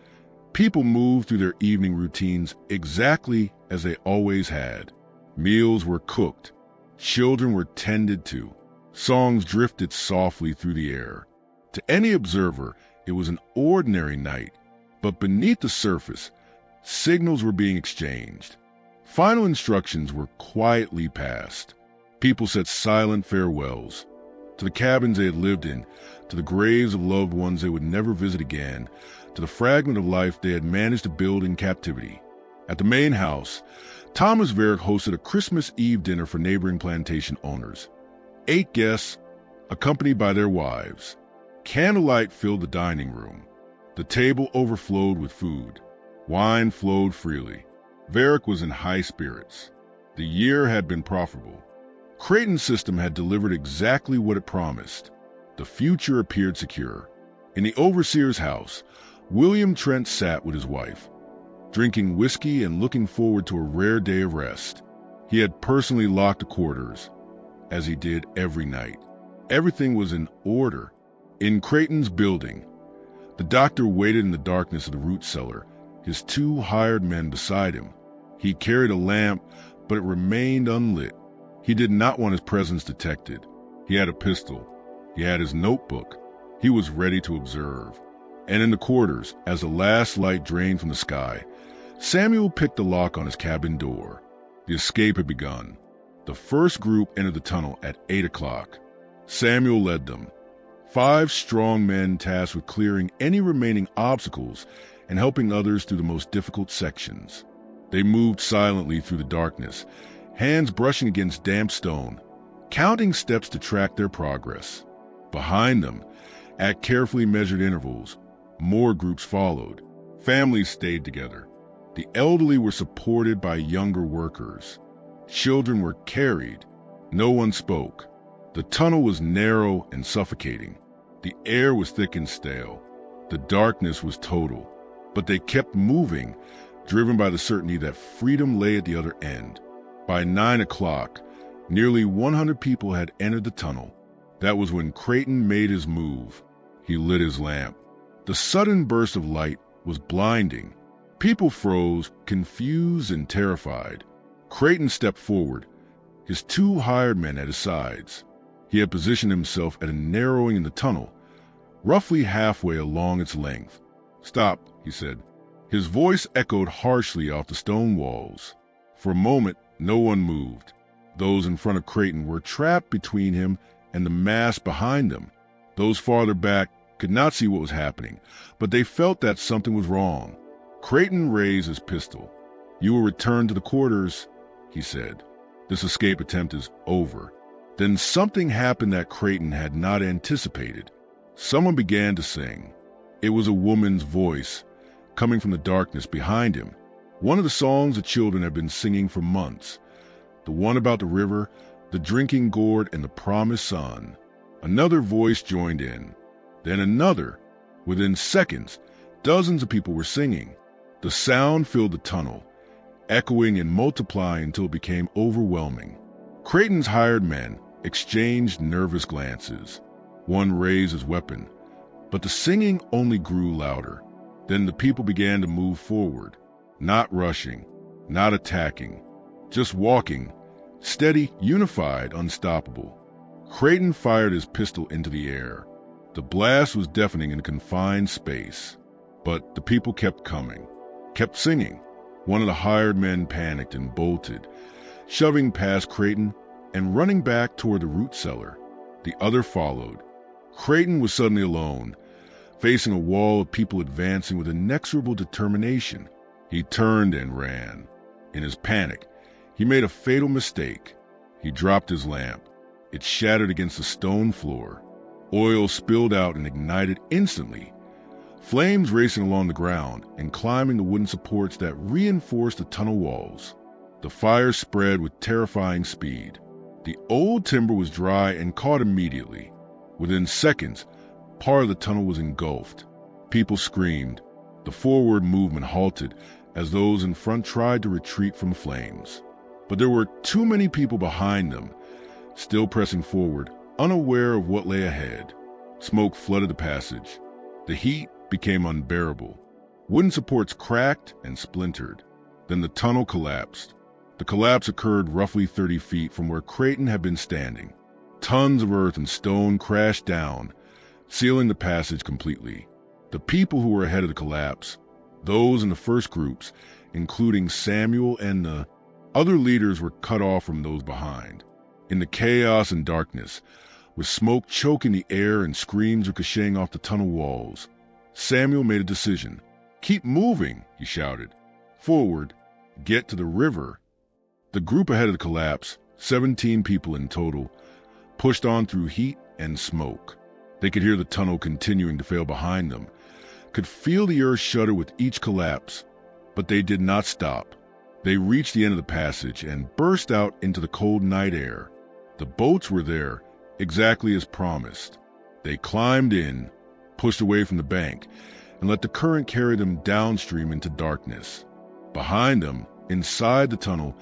A: people moved through their evening routines exactly as they always had. Meals were cooked. Children were tended to. Songs drifted softly through the air. To any observer, it was an ordinary night, but beneath the surface, signals were being exchanged. Final instructions were quietly passed. People said silent farewells to the cabins they had lived in, to the graves of loved ones they would never visit again, to the fragment of life they had managed to build in captivity. At the main house, Thomas Varric hosted a Christmas Eve dinner for neighboring plantation owners. 8 guests, accompanied by their wives. Candlelight filled the dining room. The table overflowed with food. Wine flowed freely. Varric was in high spirits. The year had been profitable. Creighton's system had delivered exactly what it promised. The future appeared secure. In the overseer's house, William Trent sat with his wife, drinking whiskey and looking forward to a rare day of rest. He had personally locked the quarters, as he did every night. Everything was in order. In Creighton's building, the doctor waited in the darkness of the root cellar, his 2 hired men beside him. He carried a lamp, but it remained unlit. He did not want his presence detected. He had a pistol. He had his notebook. He was ready to observe. And in the quarters, as the last light drained from the sky, Samuel picked the lock on his cabin door. The escape had begun. The first group entered the tunnel at 8 o'clock. Samuel led them. 5 strong men tasked with clearing any remaining obstacles and helping others through the most difficult sections. They moved silently through the darkness, hands brushing against damp stone, counting steps to track their progress. Behind them, at carefully measured intervals, more groups followed. Families stayed together. The elderly were supported by younger workers. Children were carried. No one spoke. The tunnel was narrow and suffocating. The air was thick and stale. The darkness was total. But they kept moving, driven by the certainty that freedom lay at the other end. By 9 o'clock, nearly 100 people had entered the tunnel. That was when Creighton made his move. He lit his lamp. The sudden burst of light was blinding. People froze, confused and terrified. Creighton stepped forward, his 2 hired men at his sides. He had positioned himself at a narrowing in the tunnel, roughly halfway along its length. "Stop," he said. His voice echoed harshly off the stone walls. For a moment, no one moved. Those in front of Creighton were trapped between him and the mass behind them. Those farther back could not see what was happening, but they felt that something was wrong. Creighton raised his pistol. "You will return to the quarters," he said. "This escape attempt is over." Then something happened that Creighton had not anticipated. Someone began to sing. It was a woman's voice, coming from the darkness behind him. One of the songs the children had been singing for months. The one about the river, the drinking gourd, and the promised son. Another voice joined in. Then another. Within seconds, dozens of people were singing. The sound filled the tunnel, echoing and multiplying until it became overwhelming. Creighton's hired men exchanged nervous glances. One raised his weapon, but the singing only grew louder. Then the people began to move forward, not rushing, not attacking, just walking, steady, unified, unstoppable. Creighton fired his pistol into the air. The blast was deafening in a confined space, but the people kept coming, kept singing. One of the hired men panicked and bolted, shoving past Creighton and running back toward the root cellar. The other followed. Creighton was suddenly alone, facing a wall of people advancing with inexorable determination. He turned and ran. In his panic, he made a fatal mistake. He dropped his lamp. It shattered against the stone floor. Oil spilled out and ignited instantly, flames racing along the ground and climbing the wooden supports that reinforced the tunnel walls. The fire spread with terrifying speed. The old timber was dry and caught immediately. Within seconds, part of the tunnel was engulfed. People screamed. The forward movement halted as those in front tried to retreat from flames. But there were too many people behind them, still pressing forward, unaware of what lay ahead. Smoke flooded the passage. The heat became unbearable. Wooden supports cracked and splintered. Then the tunnel collapsed. The collapse occurred roughly 30 feet from where Creighton had been standing. Tons of earth and stone crashed down, sealing the passage completely. The people who were ahead of the collapse, those in the first groups, including Samuel and the other leaders, were cut off from those behind. In the chaos and darkness, with smoke choking the air and screams ricocheting off the tunnel walls, Samuel made a decision. "Keep moving," he shouted. "Forward. Get to the river." The group ahead of the collapse, 17 people in total, pushed on through heat and smoke. They could hear the tunnel continuing to fail behind them, could feel the earth shudder with each collapse, but they did not stop. They reached the end of the passage and burst out into the cold night air. The boats were there, exactly as promised. They climbed in, pushed away from the bank, and let the current carry them downstream into darkness. Behind them, inside the tunnel,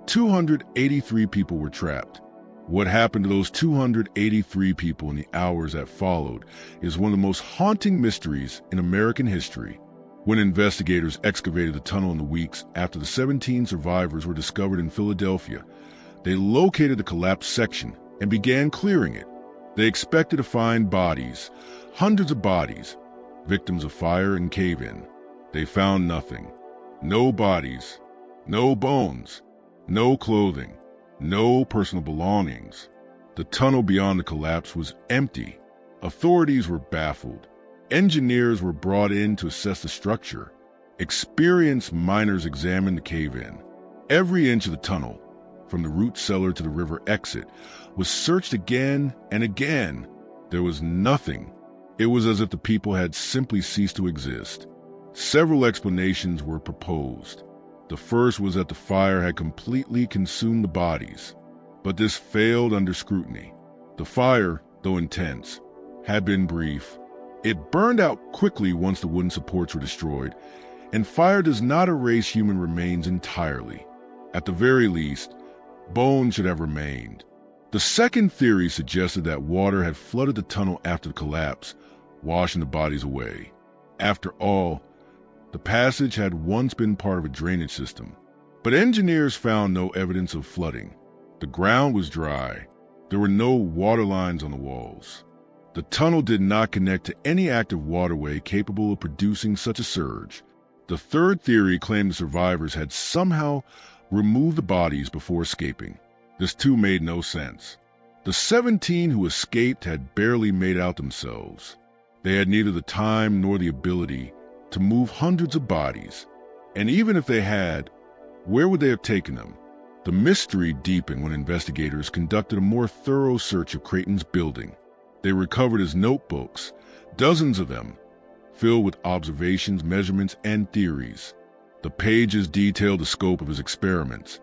A: 283 people were trapped. What happened to those 283 people in the hours that followed is one of the most haunting mysteries in American history. When investigators excavated the tunnel in the weeks after the 17 survivors were discovered in Philadelphia, They located the collapsed section and began clearing it. They expected to find bodies, hundreds of bodies, victims of fire and cave-in. They found nothing. No bodies, no bones, no clothing, no personal belongings. The tunnel beyond the collapse was empty. Authorities were baffled. Engineers were brought in to assess the structure. Experienced miners examined the cave-in. Every inch of the tunnel, from the root cellar to the river exit, was searched again and again. There was nothing. It was as if the people had simply ceased to exist. Several explanations were proposed. The first was that the fire had completely consumed the bodies, but this failed under scrutiny. The fire, though intense, had been brief. It burned out quickly once the wooden supports were destroyed, and fire does not erase human remains entirely. At the very least, bones should have remained. The second theory suggested that water had flooded the tunnel after the collapse, washing the bodies away. After all, the passage had once been part of a drainage system, but engineers found no evidence of flooding. The ground was dry. There were no water lines on the walls. The tunnel did not connect to any active waterway capable of producing such a surge. The third theory claimed the survivors had somehow removed the bodies before escaping. This too made no sense. The 17 who escaped had barely made out themselves. They had neither the time nor the ability to move hundreds of bodies. And even if they had, where would they have taken them? The mystery deepened when investigators conducted a more thorough search of Creighton's building. They recovered his notebooks, dozens of them, filled with observations, measurements, and theories. The pages detailed the scope of his experiments,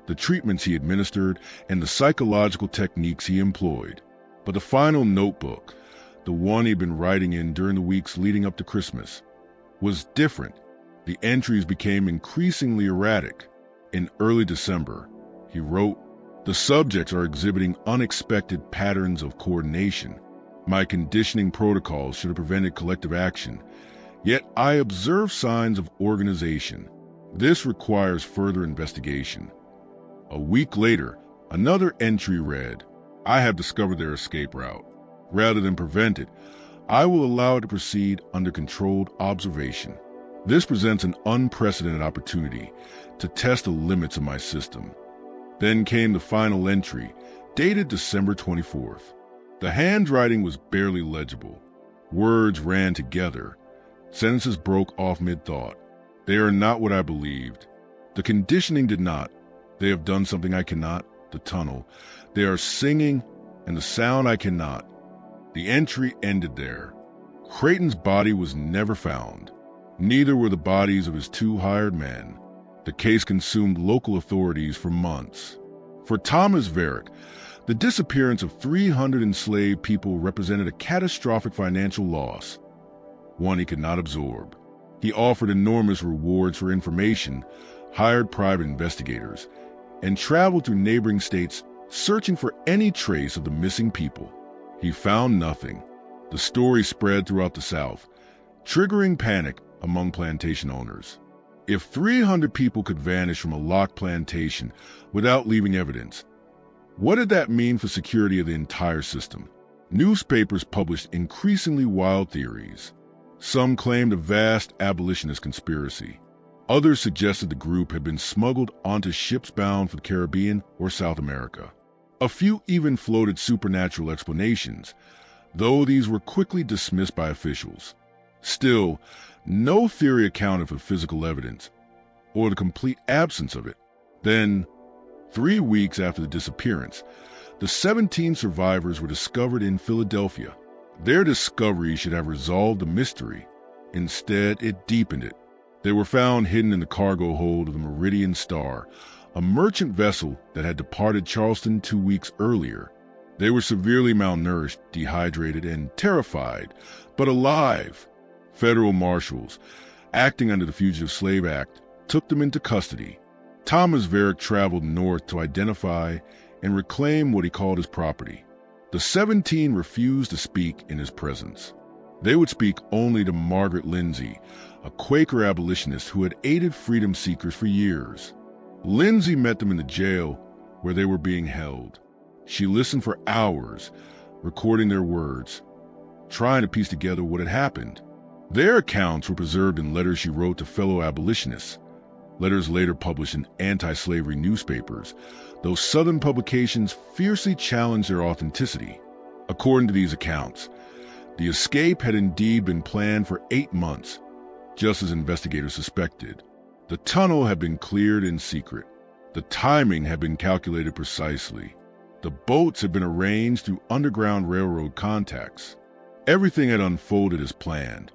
A: the treatments he administered, and the psychological techniques he employed. But the final notebook, the one he'd been writing in during the weeks leading up to Christmas, was different. The entries became increasingly erratic. In early December, he wrote, "The subjects are exhibiting unexpected patterns of coordination. My conditioning protocols should have prevented collective action, yet I observe signs of organization. This requires further investigation." A week later, another entry read, "I have discovered their escape route. Rather than prevent it, I will allow it to proceed under controlled observation. This presents an unprecedented opportunity to test the limits of my system." Then came the final entry, dated December 24th. The handwriting was barely legible. Words ran together. Sentences broke off mid-thought. "They are not what I believed. The conditioning did not. They have done something I cannot, the tunnel. They are singing, and the sound I cannot." The entry ended there. Creighton's body was never found. Neither were the bodies of his 2 hired men. The case consumed local authorities for months. For Thomas Varick, the disappearance of 300 enslaved people represented a catastrophic financial loss, one he could not absorb. He offered enormous rewards for information, hired private investigators, and traveled through neighboring states searching for any trace of the missing people. He found nothing. The story spread throughout the South, triggering panic among plantation owners. If 300 people could vanish from a locked plantation without leaving evidence, what did that mean for security of the entire system? Newspapers published increasingly wild theories. Some claimed a vast abolitionist conspiracy. Others suggested the group had been smuggled onto ships bound for the Caribbean or South America. A few even floated supernatural explanations, though these were quickly dismissed by officials. Still, no theory accounted for physical evidence, or the complete absence of it. Then, 3 weeks after the disappearance, the 17 survivors were discovered in Philadelphia. Their discovery should have resolved the mystery. Instead, it deepened it. They were found hidden in the cargo hold of the Meridian Star, a merchant vessel that had departed Charleston 2 weeks earlier. They were severely malnourished, dehydrated, and terrified, but alive. Federal marshals, acting under the Fugitive Slave Act, took them into custody. Thomas Varick traveled north to identify and reclaim what he called his property. The 17 refused to speak in his presence. They would speak only to Margaret Lindsay, a Quaker abolitionist who had aided freedom seekers for years. Lindsay met them in the jail, where they were being held. She listened for hours, recording their words, trying to piece together what had happened. Their accounts were preserved in letters she wrote to fellow abolitionists, letters later published in anti-slavery newspapers, though Southern publications fiercely challenged their authenticity. According to these accounts, the escape had indeed been planned for 8 months, just as investigators suspected. The tunnel had been cleared in secret. The timing had been calculated precisely. The boats had been arranged through Underground Railroad contacts. Everything had unfolded as planned,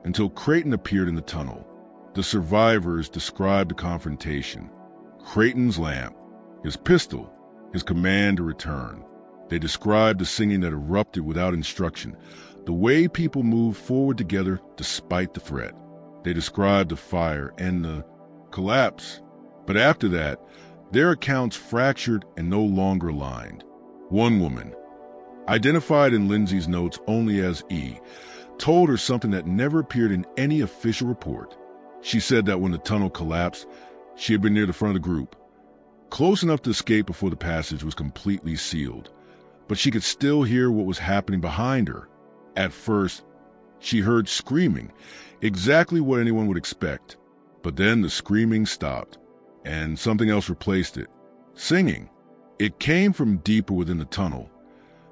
A: until Creighton appeared in the tunnel. The survivors described the confrontation: Creighton's lamp, his pistol, his command to return. They described the singing that erupted without instruction, the way people moved forward together despite the threat. They described the fire and the collapse. But after that, their accounts fractured and no longer aligned. One woman, identified in Lindsay's notes only as E, told her something that never appeared in any official report. She said that when the tunnel collapsed, she had been near the front of the group, close enough to escape before the passage was completely sealed, but she could still hear what was happening behind her. At first, she heard screaming, exactly what anyone would expect, but then the screaming stopped, and something else replaced it: singing. It came from deeper within the tunnel,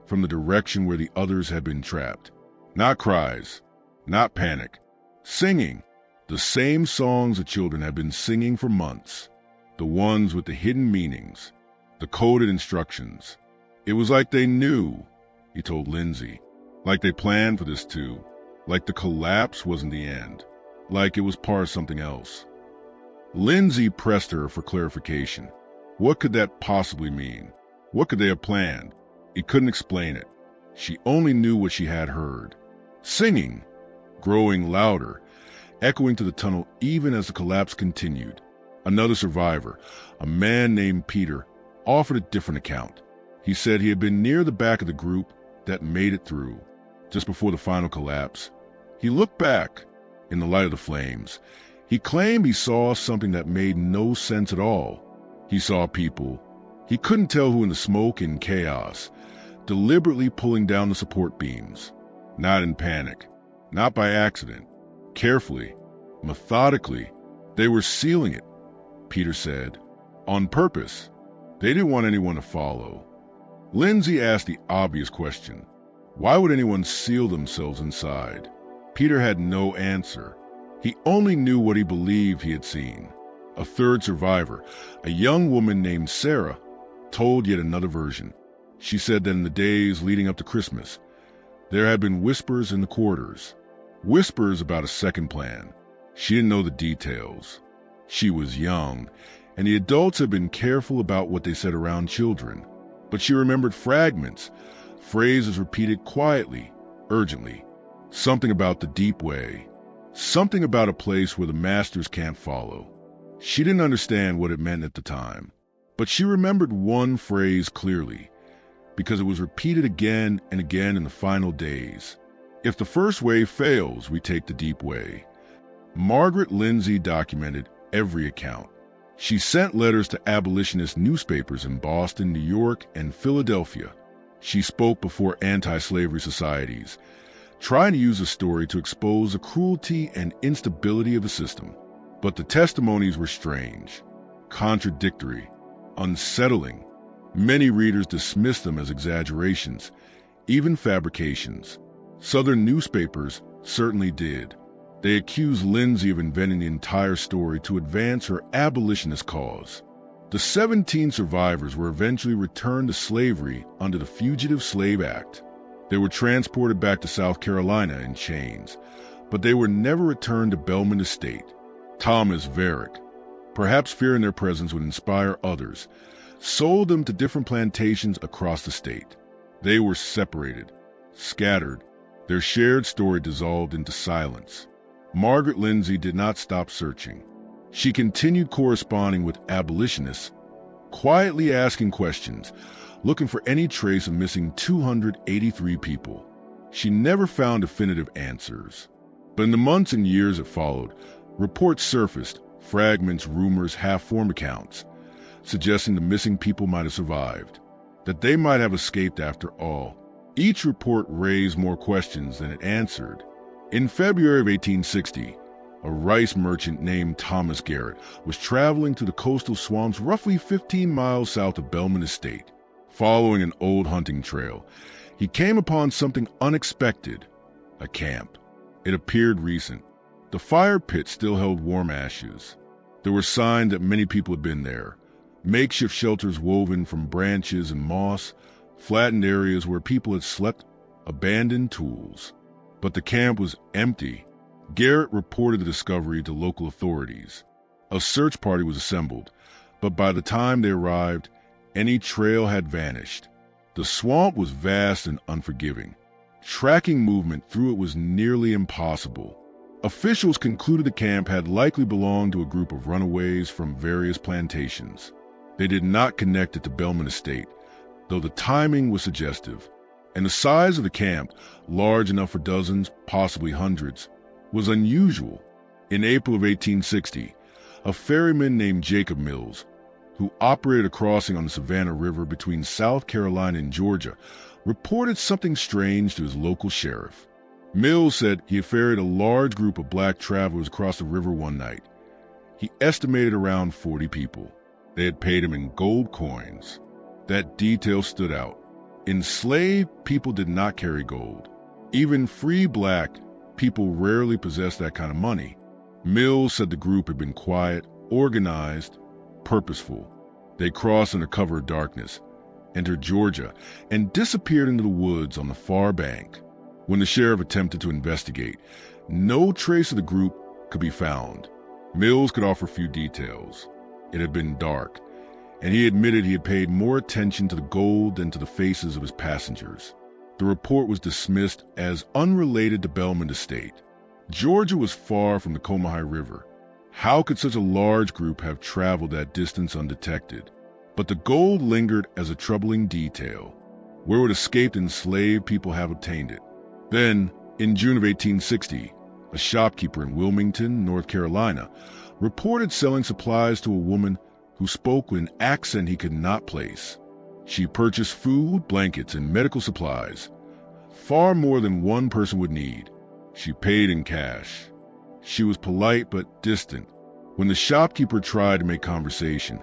A: from the direction where the others had been trapped. Not cries, not panic. Singing. The same songs the children had been singing for months. The ones with the hidden meanings, the coded instructions. It was like they knew, he told Lindsay. Like they planned for this too. Like the collapse wasn't the end. Like it was part of something else. Lindsay pressed her for clarification. What could that possibly mean? What could they have planned? He couldn't explain it. She only knew what she had heard. Singing, growing louder, echoing to the tunnel even as the collapse continued. Another survivor, a man named Peter, offered a different account. He said he had been near the back of the group that made it through. Just before the final collapse, he looked back in the light of the flames. He claimed he saw something that made no sense at all. He saw people, he couldn't tell who in the smoke and chaos, deliberately pulling down the support beams. Not in panic, not by accident. Carefully, methodically, they were sealing it, Peter said. On purpose. They didn't want anyone to follow. Lindsay asked the obvious question. Why would anyone seal themselves inside? Peter had no answer. He only knew what he believed he had seen. A third survivor, a young woman named Sarah, told yet another version. She said that in the days leading up to Christmas, there had been whispers in the quarters. Whispers about a second plan. She didn't know the details. She was young, and the adults had been careful about what they said around children. But she remembered fragments, phrases repeated quietly, urgently. Something about the deep way. Something about a place where the masters can't follow. She didn't understand what it meant at the time, but she remembered one phrase clearly, because it was repeated again and again in the final days. If the first way fails, we take the deep way. Margaret Lindsay documented every account. She sent letters to abolitionist newspapers in Boston, New York, and Philadelphia. She spoke before anti-slavery societies, trying to use the story to expose the cruelty and instability of the system. But the testimonies were strange, contradictory, unsettling. Many readers dismissed them as exaggerations, even fabrications. Southern newspapers certainly did. They accused Lindsay of inventing the entire story to advance her abolitionist cause. The 17 survivors were eventually returned to slavery under the Fugitive Slave Act. They were transported back to South Carolina in chains, but they were never returned to Belmont Estate. Thomas Varick, perhaps fearing their presence would inspire others, sold them to different plantations across the state. They were separated, scattered, their shared story dissolved into silence. Margaret Lindsay did not stop searching. She continued corresponding with abolitionists, quietly asking questions, looking for any trace of missing 283 people. She never found definitive answers. But in the months and years that followed, reports surfaced, fragments, rumors, half-formed accounts. suggesting the missing people might have survived, that they might have escaped after all. Each report raised more questions than it answered. In February of 1860, a rice merchant named Thomas Garrett was traveling through the coastal swamps roughly 15 miles south of Belmont Estate. Following an old hunting trail, he came upon something unexpected, a camp. It appeared recent. The fire pit still held warm ashes. There were signs that many people had been there. Makeshift shelters woven from branches and moss, flattened areas where people had slept, abandoned tools. But the camp was empty. Garrett reported the discovery to local authorities. A search party was assembled, but by the time they arrived, any trail had vanished. The swamp was vast and unforgiving. Tracking movement through it was nearly impossible. Officials concluded the camp had likely belonged to a group of runaways from various plantations. They did not connect it to Belmont Estate, though the timing was suggestive. And the size of the camp, large enough for dozens, possibly hundreds, was unusual. In April of 1860, a ferryman named Jacob Mills, who operated a crossing on the Savannah River between South Carolina and Georgia, reported something strange to his local sheriff. Mills said he had ferried a large group of black travelers across the river one night. He estimated around 40 people. They had paid him in gold coins. That detail stood out. Enslaved people did not carry gold. Even free black people rarely possessed that kind of money. Mills said the group had been quiet, organized, purposeful. They crossed under cover of darkness, entered Georgia, and disappeared into the woods on the far bank. When the sheriff attempted to investigate, no trace of the group could be found. Mills could offer few details. It had been dark, and he admitted he had paid more attention to the gold than to the faces of his passengers. The report was dismissed as unrelated to Belmont Estate. Georgia was far from the Combahee River. How could such a large group have traveled that distance undetected? But the gold lingered as a troubling detail. Where would escaped enslaved people have obtained it? Then, in June of 1860, a shopkeeper in Wilmington, North Carolina, reported selling supplies to a woman who spoke with an accent he could not place. She purchased food, blankets, and medical supplies, far more than one person would need. She paid in cash. She was polite but distant. When the shopkeeper tried to make conversation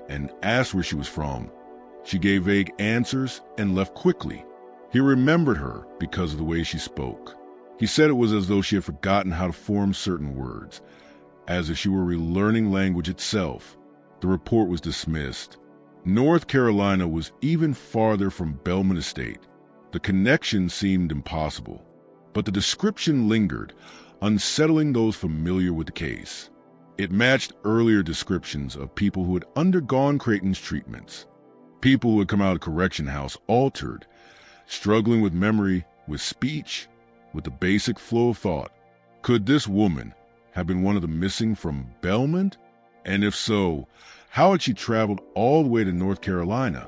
A: and asked where she was from, she gave vague answers and left quickly. He remembered her because of the way she spoke. He said it was as though she had forgotten how to form certain words, as if she were relearning language itself. The report was dismissed. North Carolina was even farther from Belmont Estate. The connection seemed impossible, but the description lingered, unsettling those familiar with the case. It matched earlier descriptions of people who had undergone Creighton's treatments, people who had come out of correction house altered, struggling with memory, with speech, with the basic flow of thought. Could this woman have been one of the missing from Belmont? And if so, how had she traveled all the way to North Carolina?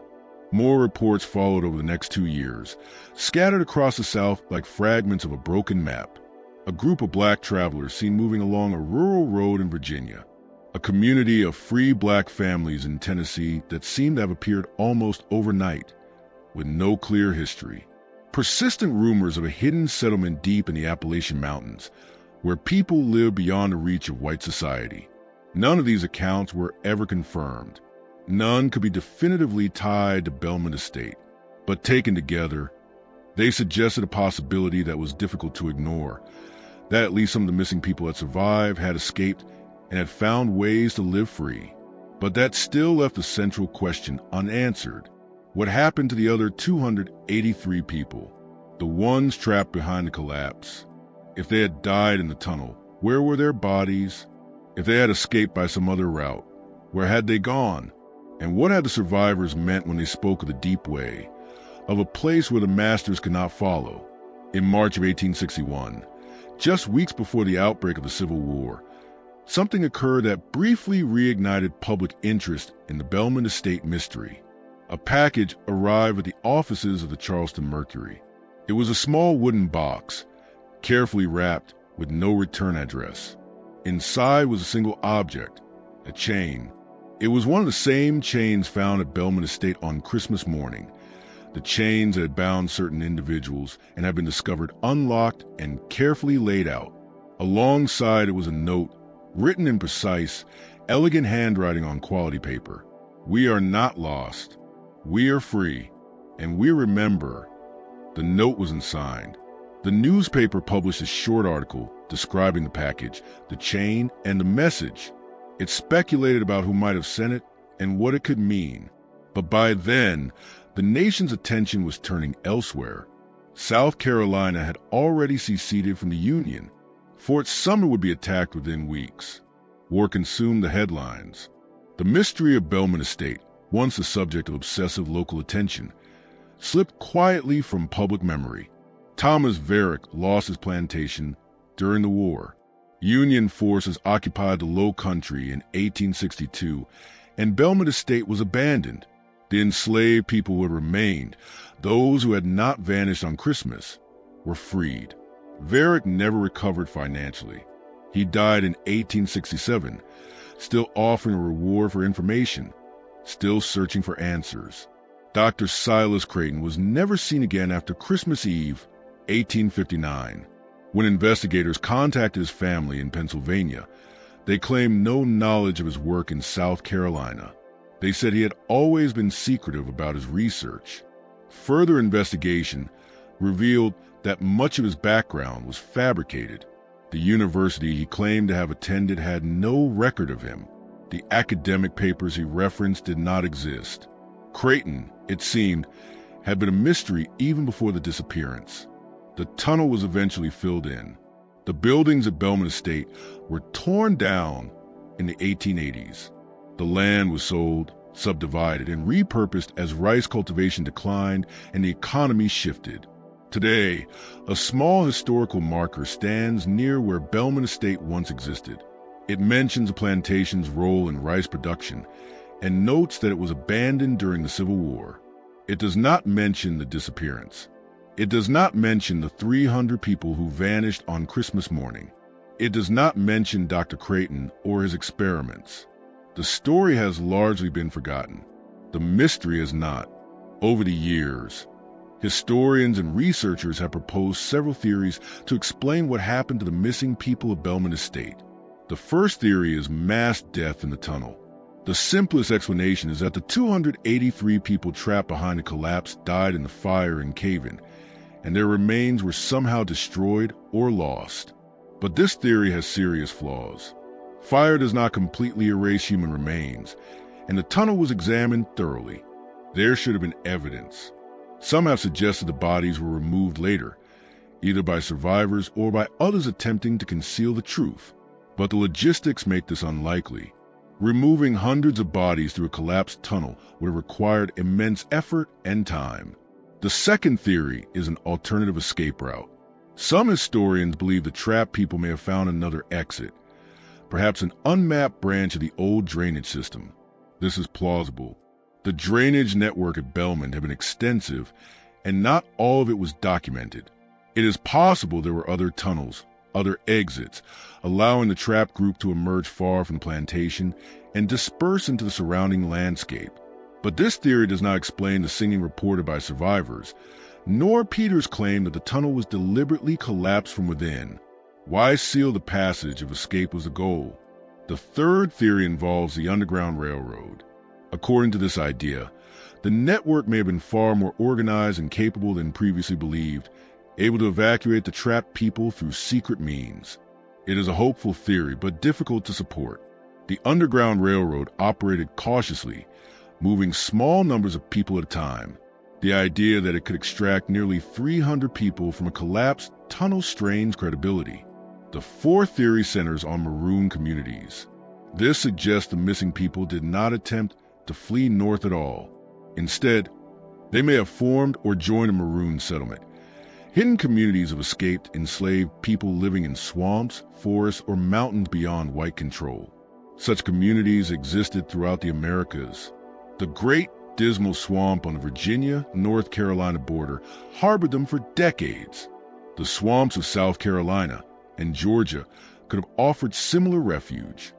A: More reports followed over the next 2 years, scattered across the South like fragments of a broken map. A group of black travelers seen moving along a rural road in Virginia, a community of free black families in Tennessee that seemed to have appeared almost overnight, with no clear history. Persistent rumors of a hidden settlement deep in the Appalachian Mountains, where people lived beyond the reach of white society. None of these accounts were ever confirmed. None could be definitively tied to Belmont Estate, but taken together, they suggested a possibility that was difficult to ignore, that at least some of the missing people had survived, had escaped, and had found ways to live free. But that still left the central question unanswered. What happened to the other 283 people, the ones trapped behind the collapse? If they had died in the tunnel, where were their bodies? If they had escaped by some other route, where had they gone? And what had the survivors meant when they spoke of the deep way, of a place where the masters could not follow? In March of 1861, just weeks before the outbreak of the Civil War, something occurred that briefly reignited public interest in the Belmont Estate mystery. A package arrived at the offices of the Charleston Mercury. It was a small wooden box, carefully wrapped with no return address. Inside was a single object, a chain. It was one of the same chains found at Belmont Estate on Christmas morning. The chains that had bound certain individuals and had been discovered unlocked and carefully laid out. Alongside it was a note, written in precise, elegant handwriting on quality paper. "We are not lost. We are free. And we remember." The note wasn't signed. The newspaper published a short article describing the package, the chain, and the message. It speculated about who might have sent it and what it could mean. But by then, the nation's attention was turning elsewhere. South Carolina had already seceded from the Union. Fort Sumter would be attacked within weeks. War consumed the headlines. The mystery of Belmont Estate, once the subject of obsessive local attention, slipped quietly from public memory. Thomas Varick lost his plantation during the war. Union forces occupied the Low Country in 1862, and Belmont Estate was abandoned. The enslaved people who had remained, those who had not vanished on Christmas, were freed. Varick never recovered financially. He died in 1867, still offering a reward for information, still searching for answers. Dr. Silas Creighton was never seen again after Christmas Eve, 1859. When investigators contacted his family in Pennsylvania, they claimed no knowledge of his work in South Carolina. They said he had always been secretive about his research. Further investigation revealed that much of his background was fabricated. The university he claimed to have attended had no record of him. The academic papers he referenced did not exist. Creighton, it seemed, had been a mystery even before the disappearance. The tunnel was eventually filled in. The buildings at Belmont Estate were torn down in the 1880s. The land was sold, subdivided, and repurposed as rice cultivation declined and the economy shifted. Today, a small historical marker stands near where Belmont Estate once existed. It mentions the plantation's role in rice production and notes that it was abandoned during the Civil War. It does not mention the disappearance. It does not mention the 300 people who vanished on Christmas morning. It does not mention Dr. Creighton or his experiments. The story has largely been forgotten. The mystery has not. Over the years, historians and researchers have proposed several theories to explain what happened to the missing people of Belmont Estate. The first theory is mass death in the tunnel. The simplest explanation is that the 283 people trapped behind the collapse died in the fire and cave-in, and their remains were somehow destroyed or lost. But this theory has serious flaws. Fire does not completely erase human remains, and the tunnel was examined thoroughly. There should have been evidence. Some have suggested the bodies were removed later, either by survivors or by others attempting to conceal the truth. But the logistics make this unlikely. Removing hundreds of bodies through a collapsed tunnel would have required immense effort and time. The second theory is an alternative escape route. Some historians believe the trapped people may have found another exit, perhaps an unmapped branch of the old drainage system. This is plausible. The drainage network at Belmont had been extensive, and not all of it was documented. It is possible there were other tunnels, other exits, allowing the trapped group to emerge far from the plantation and disperse into the surrounding landscape. But this theory does not explain the singing reported by survivors, nor Peter's claim that the tunnel was deliberately collapsed from within. Why seal the passage if escape was the goal? The third theory involves the Underground Railroad. According to this idea, the network may have been far more organized and capable than previously believed, able to evacuate the trapped people through secret means. It is a hopeful theory, but difficult to support. The Underground Railroad operated cautiously, moving small numbers of people at a time. The idea that it could extract nearly 300 people from a collapsed tunnel strains credibility. The fourth theory centers on maroon communities. This suggests the missing people did not attempt to flee north at all. Instead, they may have formed or joined a maroon settlement. Hidden communities of escaped enslaved people living in swamps, forests, or mountains beyond white control. Such communities existed throughout the Americas. The Great Dismal Swamp on the Virginia-North Carolina border harbored them for decades. The swamps of South Carolina and Georgia could have offered similar refuge.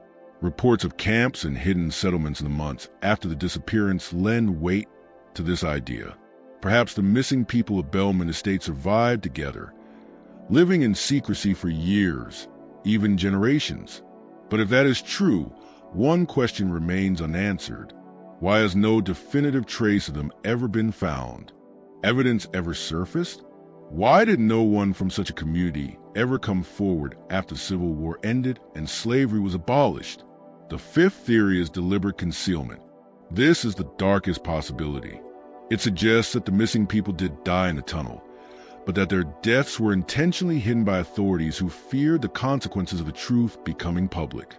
A: Reports of camps and hidden settlements in the months after the disappearance lend weight to this idea. Perhaps the missing people of Belmont Estate survived together, living in secrecy for years, even generations. But if that is true, one question remains unanswered. Why has no definitive trace of them ever been found? Evidence ever surfaced? Why did no one from such a community ever come forward after the Civil War ended and slavery was abolished? The fifth theory is deliberate concealment. This is the darkest possibility. It suggests that the missing people did die in the tunnel, but that their deaths were intentionally hidden by authorities who feared the consequences of the truth becoming public.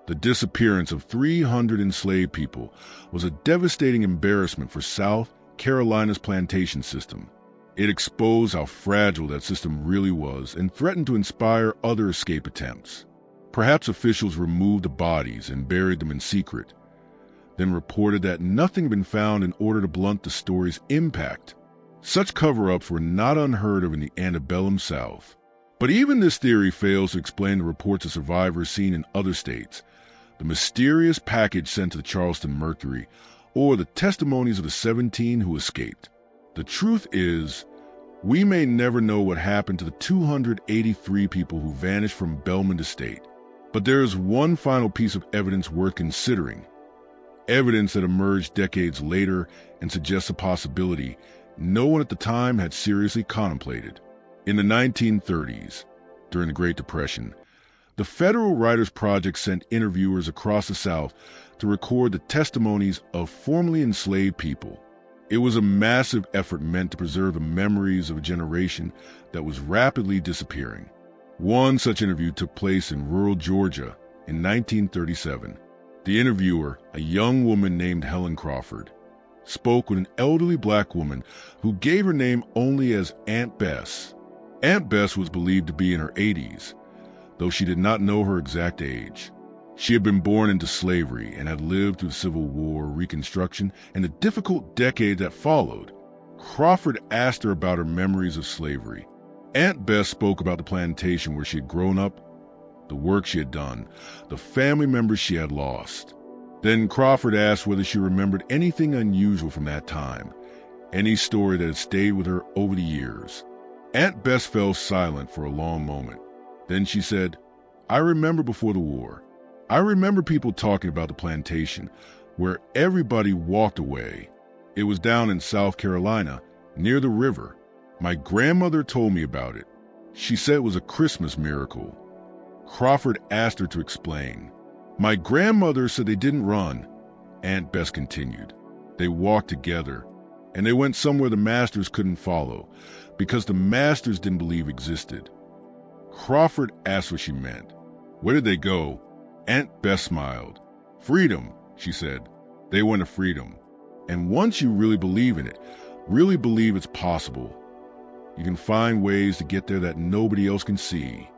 A: The disappearance of 300 enslaved people was a devastating embarrassment for South Carolina's plantation system. It exposed how fragile that system really was and threatened to inspire other escape attempts. Perhaps officials removed the bodies and buried them in secret, then reported that nothing had been found in order to blunt the story's impact. Such cover-ups were not unheard of in the antebellum South. But even this theory fails to explain the reports of survivors seen in other states, the mysterious package sent to the Charleston Mercury, or the testimonies of the 17 who escaped. The truth is, we may never know what happened to the 283 people who vanished from Belmont Estate. But there is one final piece of evidence worth considering. Evidence that emerged decades later and suggests a possibility no one at the time had seriously contemplated. In the 1930s, during the Great Depression, the Federal Writers Project sent interviewers across the South to record the testimonies of formerly enslaved people. It was a massive effort meant to preserve the memories of a generation that was rapidly disappearing. One such interview took place in rural Georgia in 1937. The interviewer, a young woman named Helen Crawford, spoke with an elderly black woman who gave her name only as Aunt Bess. Aunt Bess was believed to be in her 80s, though she did not know her exact age. She had been born into slavery and had lived through the Civil War, Reconstruction, and the difficult decade that followed. Crawford asked her about her memories of slavery. Aunt Bess spoke about the plantation where she had grown up, the work she had done, the family members she had lost. Then Crawford asked whether she remembered anything unusual from that time, any story that had stayed with her over the years. Aunt Bess fell silent for a long moment. Then she said, "I remember before the war. I remember people talking about the plantation, where everybody walked away. It was down in South Carolina, near the river. My grandmother told me about it. She said it was a Christmas miracle." Crawford asked her to explain. "My grandmother said they didn't run," Aunt Bess continued. "They walked together, and they went somewhere the masters couldn't follow, because the masters didn't believe existed." Crawford asked what she meant. "Where did they go?" Aunt Bess smiled. "Freedom," she said. "They went to freedom. And once you really believe in it, really believe it's possible, you can find ways to get there that nobody else can see."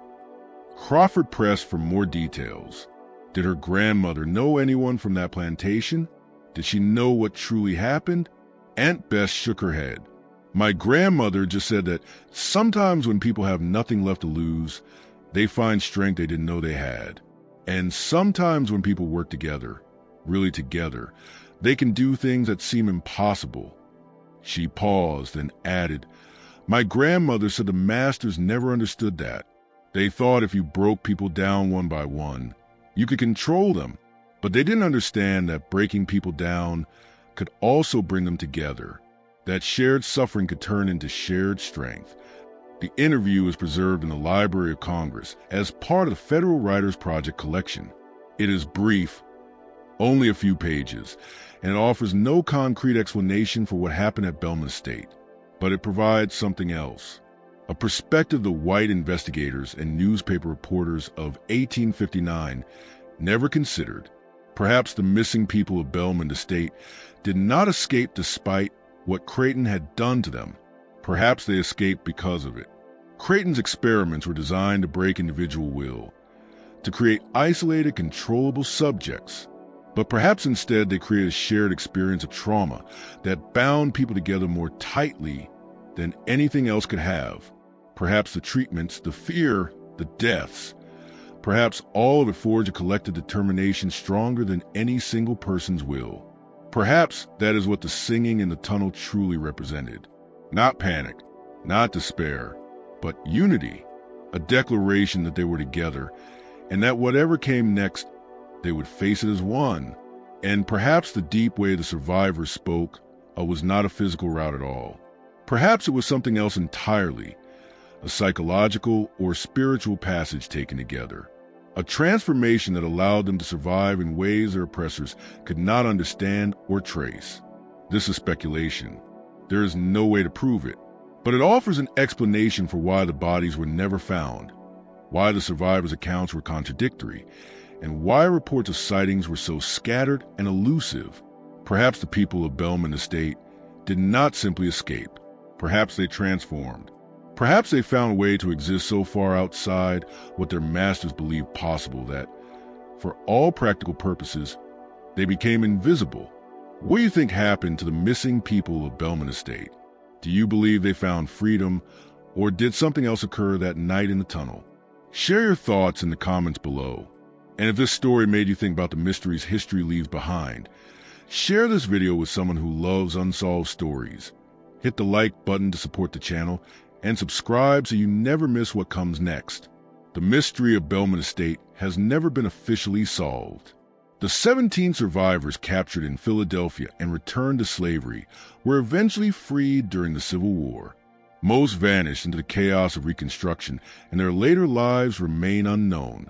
A: Crawford pressed for more details. Did her grandmother know anyone from that plantation? Did she know what truly happened? Aunt Bess shook her head. "My grandmother just said that sometimes when people have nothing left to lose, they find strength they didn't know they had. And sometimes when people work together, really together, they can do things that seem impossible." She paused and added, "My grandmother said the masters never understood that. They thought if you broke people down one by one, you could control them, but they didn't understand that breaking people down could also bring them together, that shared suffering could turn into shared strength." The interview is preserved in the Library of Congress as part of the Federal Writers Project collection. It is brief, only a few pages, and it offers no concrete explanation for what happened at Belmont Estate, but it provides something else, a perspective the white investigators and newspaper reporters of 1859 never considered. Perhaps the missing people of Belmont Estate did not escape despite what Creighton had done to them. Perhaps they escaped because of it. Creighton's experiments were designed to break individual will, to create isolated, controllable subjects. But perhaps instead they created a shared experience of trauma that bound people together more tightly than anything else could have. Perhaps the treatments, the fear, the deaths, Perhaps all of it forged a collective determination stronger than any single person's will. Perhaps that is what the singing in the tunnel truly represented. Not panic, not despair, but unity. A declaration that they were together, and that whatever came next, they would face it as one. And perhaps the deep way the survivors spoke was not a physical route at all. Perhaps it was something else entirely, a psychological or spiritual passage taken together. A transformation that allowed them to survive in ways their oppressors could not understand or trace. This is speculation. There is no way to prove it, but it offers an explanation for why the bodies were never found, why the survivors' accounts were contradictory, and why reports of sightings were so scattered and elusive. Perhaps the people of Belmont Estate did not simply escape. Perhaps they transformed. Perhaps they found a way to exist so far outside what their masters believed possible that, for all practical purposes, they became invisible. What do you think happened to the missing people of Belmont Estate? Do you believe they found freedom, or did something else occur that night in the tunnel? Share your thoughts in the comments below. And if this story made you think about the mysteries history leaves behind, share this video with someone who loves unsolved stories. Hit the like button to support the channel, and subscribe so you never miss what comes next. The mystery of Belmont Estate has never been officially solved. The 17 survivors captured in Philadelphia and returned to slavery were eventually freed during the Civil War. Most vanished into the chaos of Reconstruction, and their later lives remain unknown.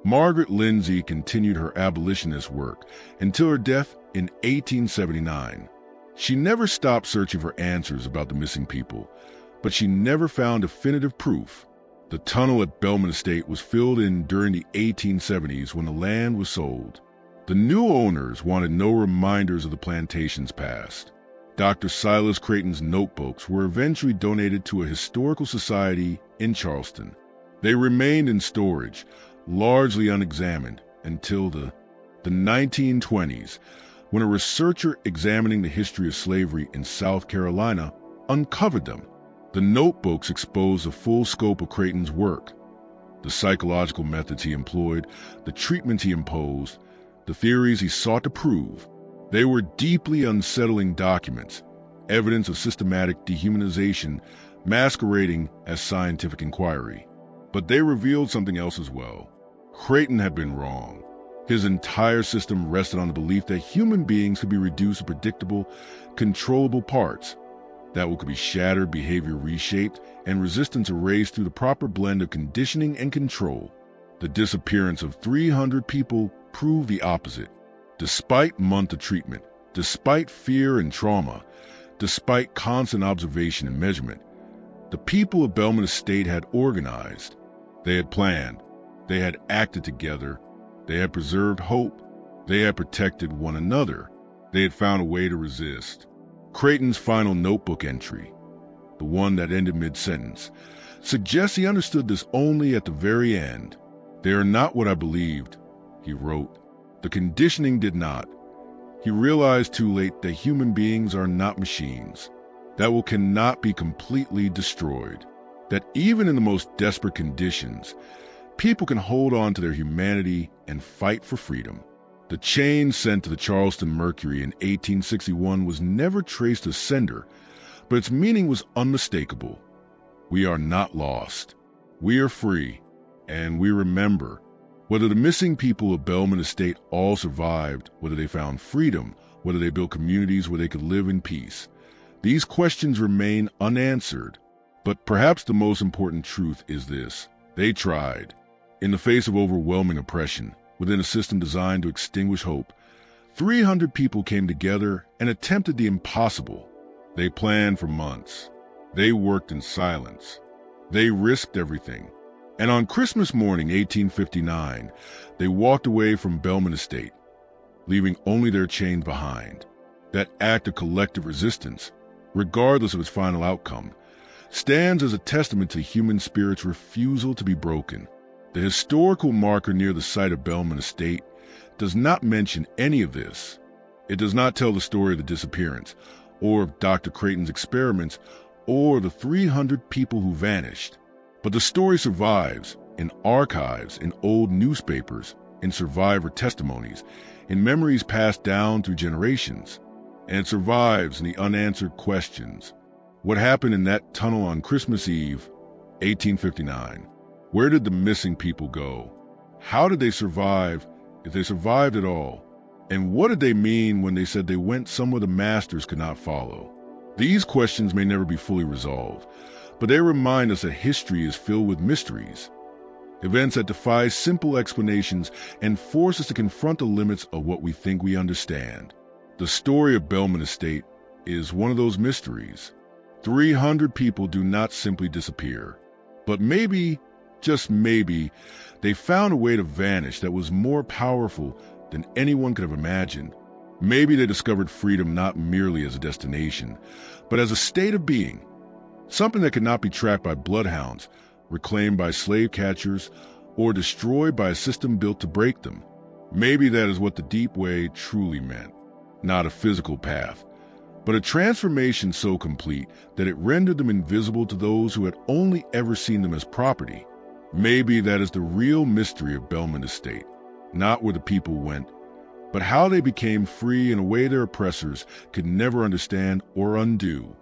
A: Margaret Lindsay continued her abolitionist work until her death in 1879. She never stopped searching for answers about the missing people, but she never found definitive proof. The tunnel at Belmont Estate was filled in during the 1870s when the land was sold. The new owners wanted no reminders of the plantation's past. Dr. Silas Creighton's notebooks were eventually donated to a historical society in Charleston. They remained in storage, largely unexamined, until the 1920s, when a researcher examining the history of slavery in South Carolina uncovered them. The notebooks exposed the full scope of Creighton's work, the psychological methods he employed, the treatments he imposed, the theories he sought to prove. They were deeply unsettling documents, evidence of systematic dehumanization masquerading as scientific inquiry. But they revealed something else as well. Creighton had been wrong. His entire system rested on the belief that human beings could be reduced to predictable, controllable parts, that could be shattered, behavior reshaped, and resistance erased through the proper blend of conditioning and control. The disappearance of 300 people proved the opposite. Despite months of treatment, despite fear and trauma, despite constant observation and measurement, the people of Belmont Estate had organized. They had planned. They had acted together. They had preserved hope. They had protected one another. They had found a way to resist. Creighton's final notebook entry, the one that ended mid-sentence, suggests he understood this only at the very end. "They are not what I believed," he wrote. "The conditioning did not." He realized too late that human beings are not machines, that cannot be completely destroyed, that even in the most desperate conditions, people can hold on to their humanity and fight for freedom. The chain sent to the Charleston Mercury in 1861 was never traced to sender, but its meaning was unmistakable. We are not lost. We are free, and we remember. Whether the missing people of Belmont Estate all survived, whether they found freedom, whether they built communities where they could live in peace, these questions remain unanswered. But perhaps the most important truth is this: they tried. In the face of overwhelming oppression, within a system designed to extinguish hope, 300 people came together and attempted the impossible. They planned for months. They worked in silence. They risked everything. And on Christmas morning, 1859, they walked away from Belmont Estate, leaving only their chains behind. That act of collective resistance, regardless of its final outcome, stands as a testament to the human spirit's refusal to be broken. The historical marker near the site of Belmont Estate does not mention any of this. It does not tell the story of the disappearance, or of Dr. Creighton's experiments, or the 300 people who vanished. But the story survives, in archives, in old newspapers, in survivor testimonies, in memories passed down through generations. And it survives in the unanswered questions. What happened in that tunnel on Christmas Eve, 1859? Where did the missing people go? How did they survive, if they survived at all? And what did they mean when they said they went somewhere the masters could not follow? These questions may never be fully resolved, but they remind us that history is filled with mysteries, events that defy simple explanations and force us to confront the limits of what we think we understand. The story of Belmont Estate is one of those mysteries. 300 people do not simply disappear, but maybe, just maybe, they found a way to vanish that was more powerful than anyone could have imagined. Maybe they discovered freedom not merely as a destination, but as a state of being, something that could not be tracked by bloodhounds, reclaimed by slave catchers, or destroyed by a system built to break them. Maybe that is what the deep way truly meant. Not a physical path, but a transformation so complete that it rendered them invisible to those who had only ever seen them as property. Maybe that is the real mystery of Belmont Estate, not where the people went, but how they became free in a way their oppressors could never understand or undo.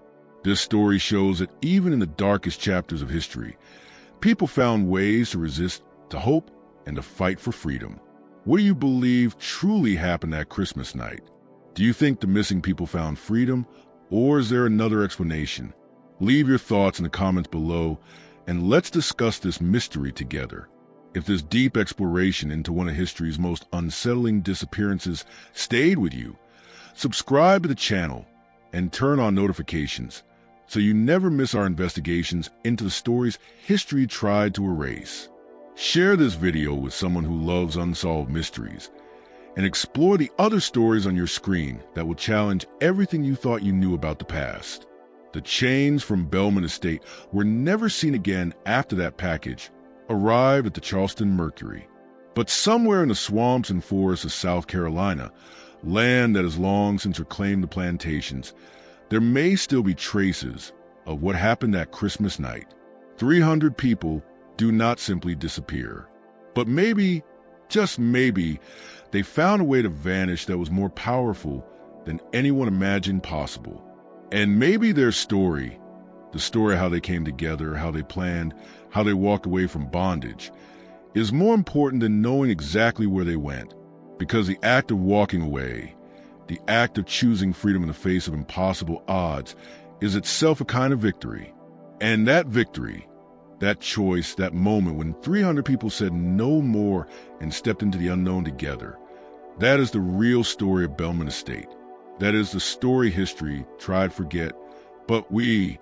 A: This story shows that even in the darkest chapters of history, people found ways to resist, to hope, and to fight for freedom. What do you believe truly happened that Christmas night? Do you think the missing people found freedom, or is there another explanation? Leave your thoughts in the comments below, and let's discuss this mystery together. If this deep exploration into one of history's most unsettling disappearances stayed with you, subscribe to the channel and turn on notifications so you never miss our investigations into the stories history tried to erase. Share this video with someone who loves unsolved mysteries, and explore the other stories on your screen that will challenge everything you thought you knew about the past. The chains from Belmont Estate were never seen again after that package arrived at the Charleston Mercury. But somewhere in the swamps and forests of South Carolina, land that has long since reclaimed the plantations, there may still be traces of what happened that Christmas night. 300 people do not simply disappear, but maybe, just maybe, they found a way to vanish that was more powerful than anyone imagined possible. And maybe their story, the story of how they came together, how they planned, how they walked away from bondage, is more important than knowing exactly where they went. Because the act of walking away, the act of choosing freedom in the face of impossible odds, is itself a kind of victory. And that victory, that choice, that moment when 300 people said no more and stepped into the unknown together, that is the real story of Belmont Estate. That is the story history tried to forget, but we